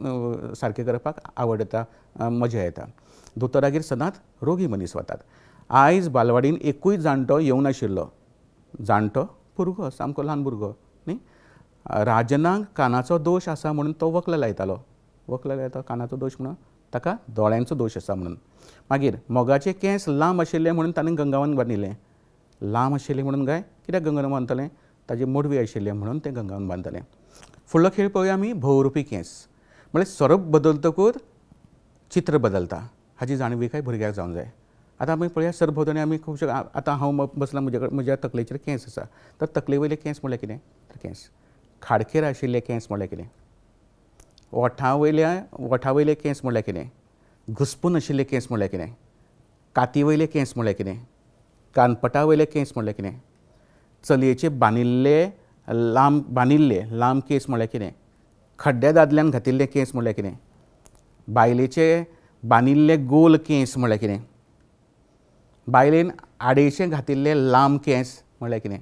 सारकें करपाक आवडटा, मजा येता. दोतोरागेर सदांच रोगी मनीस वतात. आयज बालवाडीन एकूय जाणटो येवं नाशिल्लो. जाणटो भुरगो, सामको ल्हान भुरगो न्ही. राजनाक कानाचो दोश आसा म्हणून तो वखलं लायतालो कानाचो दोश म्हणून, ताका दोळ्यांचो दोश आसा म्हणून. मागीर मोगाचे केंस लांब आशिल्ले म्हणून ताणें गंगावन बांदिल्लें. लांब आशिल्लें म्हणून काय, कित्याक गंगावन बांदतलें, ताजे मोडवी आशिल्ले म्हणून तें गंगावन बांदतलें. फुडलो खेळ पळोवया आमी, भोंवरुपी केंस. म्हळ्यार स्वरूप बदलतकूच चित्र बदलता. हाची जाणविकाय भुरग्याक जावंक जाय. आतां आमी पळया सरभोंवतणी आमी खुबशे, आतां हांव बसलां म्हज्या तकलेचेर केंस आसा. तर तकले वयले केंस म्हळ्यार कितें, तर केंस. खाडकेर आशिल्ले केंस म्हळ्यार कितें, ओठां वयले केंस म्हळ्यार कितें, घुस्पून आशिल्ले केंस म्हळ्यार कितें, काती वयले केंस म्हळ्यार कितें, कानपटा वयले केंस म्हळ्यार कितें, चलयेचे बांदिल्ले लांब केंस म्हळ्यार कितें, खड्ड्या दादल्यान घातिल्ले केंस म्हळ्यार कितें, बायलेचे बांदिल्ले गोल केंस म्हळ्यार कितें, बायलेन आडेशे घातिल्ले लांब केंस म्हळ्यार कितें,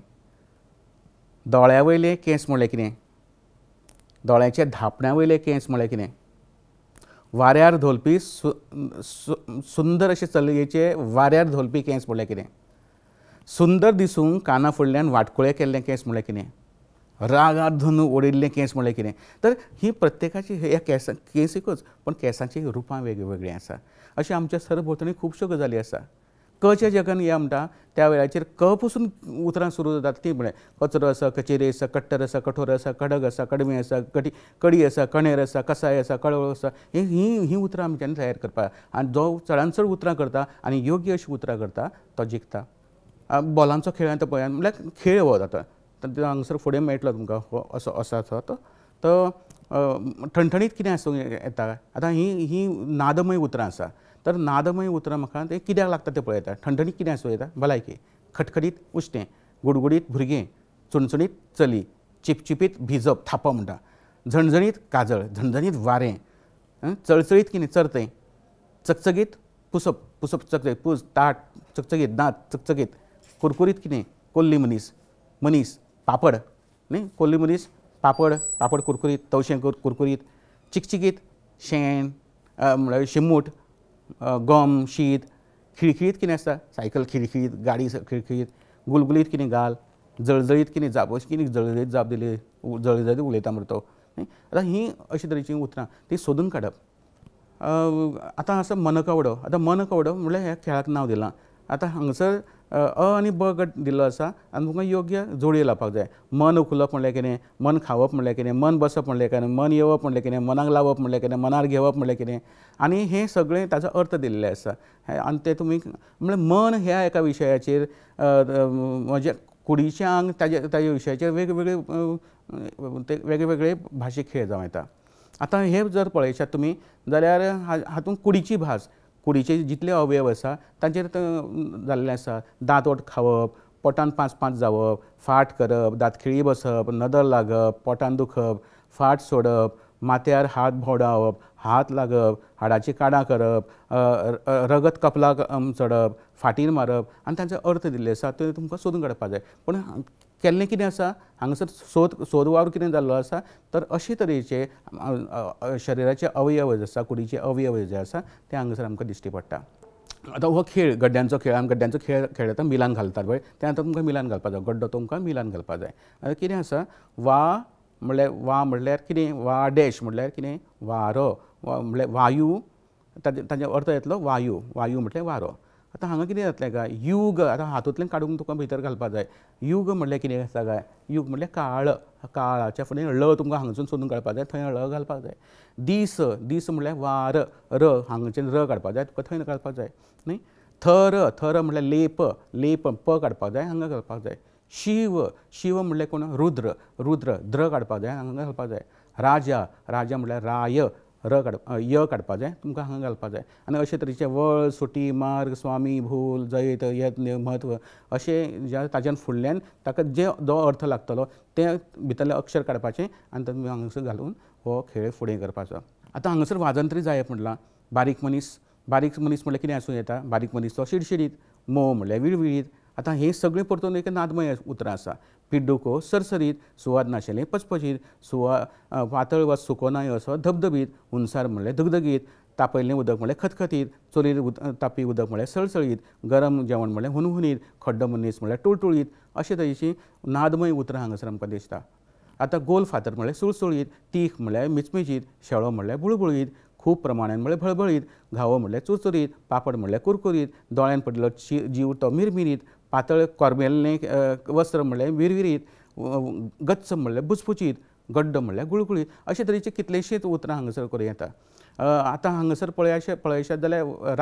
दोळ्या वयले केंस म्हळ्यार कितें, दोळ्याच्या धापण्या वयले केंस म्हळ्यार कितें, वाऱ्यार धोलपी सुंदर अशे चलयेचे वाऱ्यार धोलपी केंस म्हळ्यार कितें, सुंदर दिसूंक काना फुडल्यान वाटकुळे केल्ले केंस म्हळ्यार कितें, रागार धरून ओडिल्ले केंस म्हळ्यार कितें. तर ही प्रत्येकाची ह्या केंस एकूच, पण केंसांची रुपां वेगळीं वेगळीं आसा. अशें आमच्या सरभोंवतणी खुबश्यो गजाली आसा. कच्या जगान या म्हणटा त्या वेळाचेर क पासून उतरां सुरू जातात ती म्हळ्यार कचरो आसा, कचेरी आसा, कट्टर आसा, कठोर आसा, कडक आसा, कडमे आसा, कडी आसा, कणेर आसा, कसाय आसा, कळवळ आसा, ही उतरां आमच्यानी तयार करपाक. आनी जो चडांत चड उतरां करता आनी योग्य अशी उतरां करता तो जिखता. बॉलांचो खेळ आतां पळयात म्हळ्यार खेळ हो जाता. हांगसर फुडें मेळटलो तुमकां हो असो आसा तो ठणठणीत कितें आसूं येता. आतां ही नादमय उतरां आसा. तर नादमय उतरां म्हाका ते कित्याक लागता तें पळयता. ठणठणीत कितें आसूं येता. भलायकी, खटखटीत उश्टें, गुडगुडीत भुरगें, चुणचुणीत चली, चिपचिपीत भिजप थापो म्हणटा, झणझणीत काजळ, झणझणीत वारें, चळचळीत कितें चरतें, चकचकीत पुसप चकचकीत पूस ताट चकचकीत, दांत चकचकीत, कुरकुरीत कितें कोल्ली मनीस पापड न्ही कोल्ली मनीस पापड कुरकुरीत, तवशें कुरकुरीत, चिकचिकीत शेण म्हळ्यार शिमूट, गम, शीत, खिळखिळीत कितें आसता सायकल खिळखिळीत, गाडी खिळखिळीत, गुलगुलीत कितें गाल, जळजळीत कितें जाप, अशी कितें जळजळीत जाप दिली, जळजळीत उलयता मरे तो. आतां ही अशे तरेचीं उतरां ती सोदून काडप. आतां आसा मनकवडो. आतां मनकवडो म्हणल्यार ह्या खेळाक नांव दिलां. आतां हांगसर अ आनी ब गट दिल्लो आसा आनी तुमकां योग्य जोडयो लावपाक जाय. मन उखलप म्हणल्यार कितें, मन खावप म्हणल्यार कितें, मन बसप म्हणल्यार कितें, मन येवप म्हणल्यार कितें, मनाक लावप म्हणल्यार कितें, मनार घेवप म्हणल्यार कितें, आनी हें सगळें ताचो अर्थ दिल्ले आसा. आनी ते तुमी म्हणल्यार मन ह्या एका विशयाचेर म्हणजे कुडीचें आंग ताजे विशयाचेर वेगवेगळे भाशेक खेळ जावं येता. आतां हे जर पळयशात तुमी जाल्यार हातूंत कुडीची भास, कुडीचे जितले अवयव आसा तांचेर जाल्लें आसा. दांतोट खावप, पोटान पांच जावप, फाट करप, दांतखिळी बसप, नदर लागप, पोटान दुखप, फाट सोडप, माथ्यार हात भोंवडावप, हात लागप, हाडाची काडां करप, रगत कपलाक चडप, फाटीर मारप आनी तांचो अर्थ दिल्ले आसा ते तुमकां सोदून काडपाक जाय. पूण केल्लें कितें आसा हांगासर सोद वावर कितें जाल्लो आसा तर अशे तरेचे शरिराचे अवयव जे आसा कुडीचे अवयव जे आसा ते हांगासर आमकां दिश्टी पडटा. आतां हो खेळ गड्ड्यांचो खेळ आमी गड्ड्यांचो खेळ खेळटा मिलान घालतात पळय ते आतां तुमकां मिलान घालपाक जाय. गड्डो तुमकां मिलान घालपाक जाय. आतां कितें आसा वा म्हणल्यार कितें वा डॅश म्हणल्यार कितें वारो म्हणल्यार वायू ताचो अर्थ येतलो वायू म्हटल्यार वारो. आतां हांगा कितें जातलें काय युग आतां हातूंतल्यान काडून तुका भितर घालपाक जाय. युग म्हणल्यार कितें आसा काय युग म्हणल्यार काळ, काळाच्या फुडें ळ तुमकां हांगासून सोदून काडपाक जाय थंय ळ घालपाक जाय. दीस म्हणल्यार वार र हांगाच्यान र काडपाक जाय तुका थंय काडपाक जाय न्ही. थर म्हणल्यार लेप प काडपाक जाय हांगा घालपाक जाय. शिव म्हणल्यार कोण रुद्र द्र काडपाक जाय हांगा घालपाक जाय. राजा म्हणल्यार राय य काडपाक जाय तुमकां हांगा घालपाक जाय. आनी अशे तरेचे वळ सुटी मार्ग स्वामी भूल जैत यत्न म्हत्व अशें ज्या ताच्यान फुडल्यान ताका जो अर्थ लागतलो ते भितरले अक्षर काडपाचें आनी तुमी हांगासर घालून हो खेळ फुडें करपाचो. आतां हांगासर वाजंत्री जायप म्हटलां. बारीक मनीस म्हणल्यार कितें आसूं येता बारीक मनीस तो शिडशिडीत, मोव म्हणल्यार विळविळीत. आतां हें सगळें परतून एक नादमय उतरां आसा. पिड्डुको सरसरीत, सुवाद नाशिल्लें पचपचीत, पातळ वा सुको न्हंय असो धबधबीत, उंचार म्हणल्यार धगधगीत, तापयल्लें उदक म्हणल्यार खतखतीत, चुलीर तापी उदक म्हणल्यार सळसळीत, गरम जेवण म्हणल्यार हुनहुनीत, खड्डो मनीस म्हणल्यार टुळटुळीत अशे तरेचीं नादमय उतरां हांगासर आमकां दिसता. आतां गोल फातर म्हणल्यार सुळसुळीत, तीख म्हणल्यार मिचमिचीत, शेळो म्हणल्यार बुळबुळीत, खूब प्रमाणान म्हणल्यार भळभळीत, घावो म्हणल्यार चुरचुरीत, पापड म्हणल्यार कुरकुरीत, दोळ्यान पडिल्लो जीव तो मिरमिरीत, पातळ कोरमेल्लें वस्त्र म्हणल्यार विरविरीत, गच्च म्हणल्यार बुचबुचीत, गड्डो म्हणल्यार गुळगुळीत अशे तरेचे कितलेशींच उतरां हांगासर करूं येता. आतां हांगासर पळयशात जाल्यार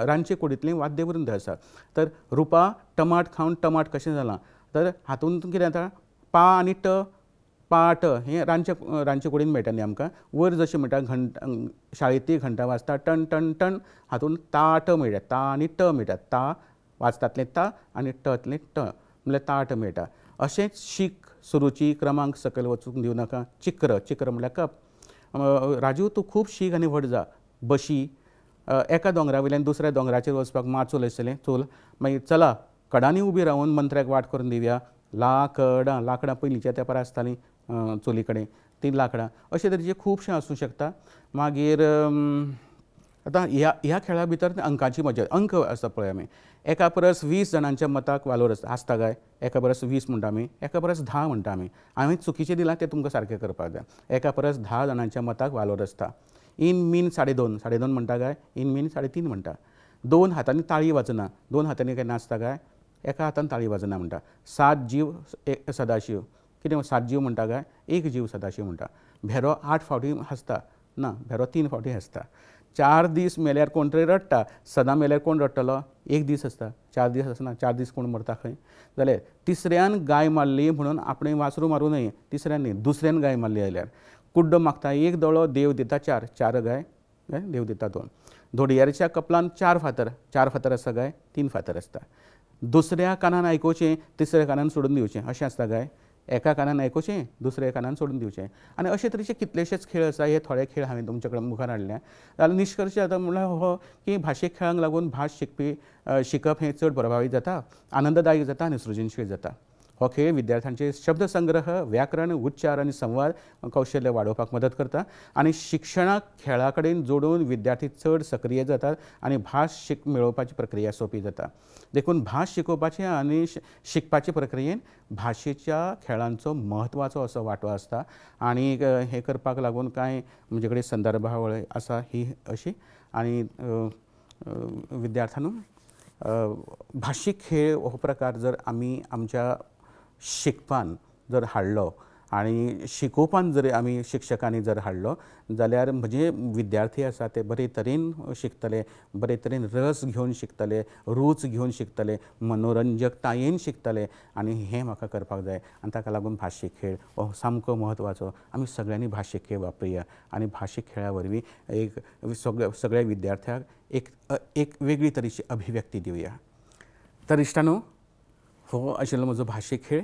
रांदचे कुडींतलीं वाद्यवृंद आसा. तर रुपा टमाट खावन टमाट कशें जालां तर हातूंत कितें जाता पा आनी ट पाट हें रांदचे कुडीन मेळटा न्ही आमकां. वयर जशें म्हणटा शाळेंत ती घंटा वाजता टन टन टन हातूंत ता मेळटा ता आनी ट मेळटा. ता वाजतातलें ता आनी टतलें ट म्हणल्यार ताट मेळटा. अशेंच शीक सुरूची क्रमांक सकयल वचूंक दिवं नाका. चिक्र म्हणल्यार कप. राजू तूं खूब शीक आनी व्हड जा. बशी एका दोंगरा वयल्यान दुसऱ्या दोंगराचेर वचपाक माचूल आशिल्लें चूल. मागीर चला कडांनी उबी रावन मंत्र्याक वाट करून दिवया. लाकडां पयलींच्या तेंपार आसतालीं चुली कडेन तीं लाकडां अशे तरेचे खुबशें आसूं शकता. मागीर आतां ह्या खेळा भितर अंकाची मजा अंक आसता पळय आमी एका परस 20 जाणांच्या मताक वालोर आसता काय एका परस 20 म्हणटा आमी एका परस 10 म्हणटा आमी. हांवें चुकीचें दिलां तें तुमकां सारकें करपाक जाय. एका परस 10 जाणांच्या मताक वालोर आसता. इन मीन 2.5 म्हणटा काय इन मीन 3.5 म्हणटा. दोन हातांनी ताळी वाजना, दोन हातांनी केन्ना आसता काय, एका हातान ताळी वाजना म्हणटा. 7 जीव सदाशीव, कितें 7 जीव म्हणटा काय, एक जीव सदाशीव म्हणटा. भेरो 8 फावटी हसता ना, भेरो 3 फावटी हसता. 4 दीस मेल्यार कोण तरी रडटा, सदां मेल्यार कोण रडटलो, एक दीस आसता. 4 दीस आसना, 4 दीस कोण मरता खंय. जाल्यार तिसऱ्यान गाय मारली म्हणून आपणें वासरू मारूं न्हय, तिसऱ्यान न्ही, दुसऱ्यान गाय मारली जाल्यार. कुड्डो मागता एक दोळो, देव दिता 4, 4 गाय देव दिता 2. धोडयारच्या कपलान 4 फातर, 4 फातर आसता गाय, 3 फातर आसता. दुसऱ्या कानान आयकुचें, तिसऱ्या कानान सोडून दिवचें अशें आसता गाय. एका कानान आयकुचें, दुसऱ्या कानान सोडून दिवचें. आनी अशे तरेचे कितलेशेच खेळ आसा. हे थोडे खेळ हांवें तुमचे कडेन मुखार हाडले. जाल्यार निश्कर्श जाता म्हणल्यार हो की भाशेक खेळांक लागून भास शिकप हें चड प्रभावीत जाता, आनंददायक जाता आनी सृजनशील जाता. हो खेळ विद्यार्थ्यांचे शब्दसंग्रह, व्याकरण, उच्चार आनी संवाद कौशल्य वाडोवपाक मदत करता आनी शिक्षणाक खेळा कडेन जोडून विद्यार्थी चड सक्रीय जातात आनी भास मेळोवपाची प्रक्रिया सोंपी जाता. देखून भास शिकोवपाचे आनी शिकपाचे प्रक्रियेन भाशेच्या खेळांचो म्हत्वाचो असो वांटो आसता. आनी हे करपाक लागून कांय म्हजे कडेन संदर्भावळ आसा ही अशी. आनी विद्यार्थ्यांनो, भाशीक खेळ हो प्रकार जर आमी आमच्या शिकपान जर हाडलो आनी शिकोवपान जर आमी शिक्षकांनी जर हाडलो जाल्यार म्हजे विद्यार्थी आसा ते बरे तरेन शिकतले, बरे तरेन रस घेवन शिकतले, रूच घेवन शिकतले, मनोरंजकतायेन शिकतले. आनी हें म्हाका करपाक जाय. आनी ताका लागून भाशीक खेळ हो सामको म्हत्वाचो. आमी सगळ्यांनी भाशीक खेळ वापरुया आनी भाशीक खेळा वरवीं एक सगळ्या विद्यार्थ्याक एक वेगळी तरेची अभिव्यक्ती दिवया. तर इश्टानो, हो आशिल्लो म्हजो भाशीक खेळ.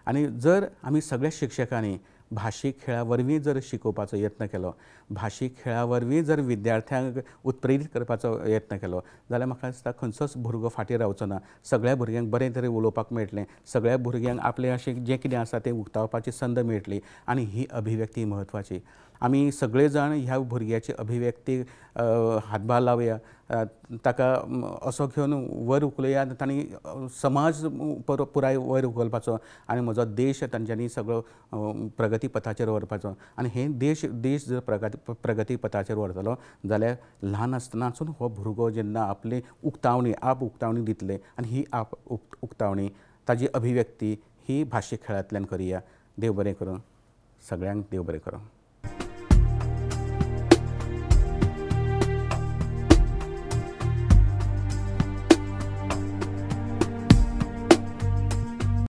आनी जर आमी सगळ्या शिक्षकांनी भाशीक खेळा वरवीं जर शिकोवपाचो यत्न केलो, भाशीक खेळा वरवीं जर विद्यार्थ्यांक उत्प्रेरीत करपाचो यत्न केलो जाल्यार म्हाका दिसता खंयचोच भुरगो फाटीं रावचो ना. सगळ्या भुरग्यांक बरे तरेन उलोवपाक मेळटलें, सगळ्या भुरग्यांक आपलें अशें जें कितें आसा तें उक्तावपाची संद मेळटली आनी ही अभिव्यक्ती म्हत्वाची. आमी सगळे जाण ह्या भुरग्याची अभिव्यक्ती हातभार लावया, ताका असो घेवन वयर उखलुया तांणी समाज पुराय वयर उखलपाचो आनी म्हजो देश तांच्यांनी सगळो प्रगती पथाचेर व्हरपाचो. आनी हे देश जर प्रगती पथाचेर व्हरतलो जाल्यार ल्हान आसतनासून हो भुरगो जेन्ना आपली उक्तावणी दितले आनी ही उक्तावणी ताजी अभिव्यक्ती ही भाशीक खेळांतल्यान करुया. देव बरें करूं, सगळ्यांक देव बरें करूं.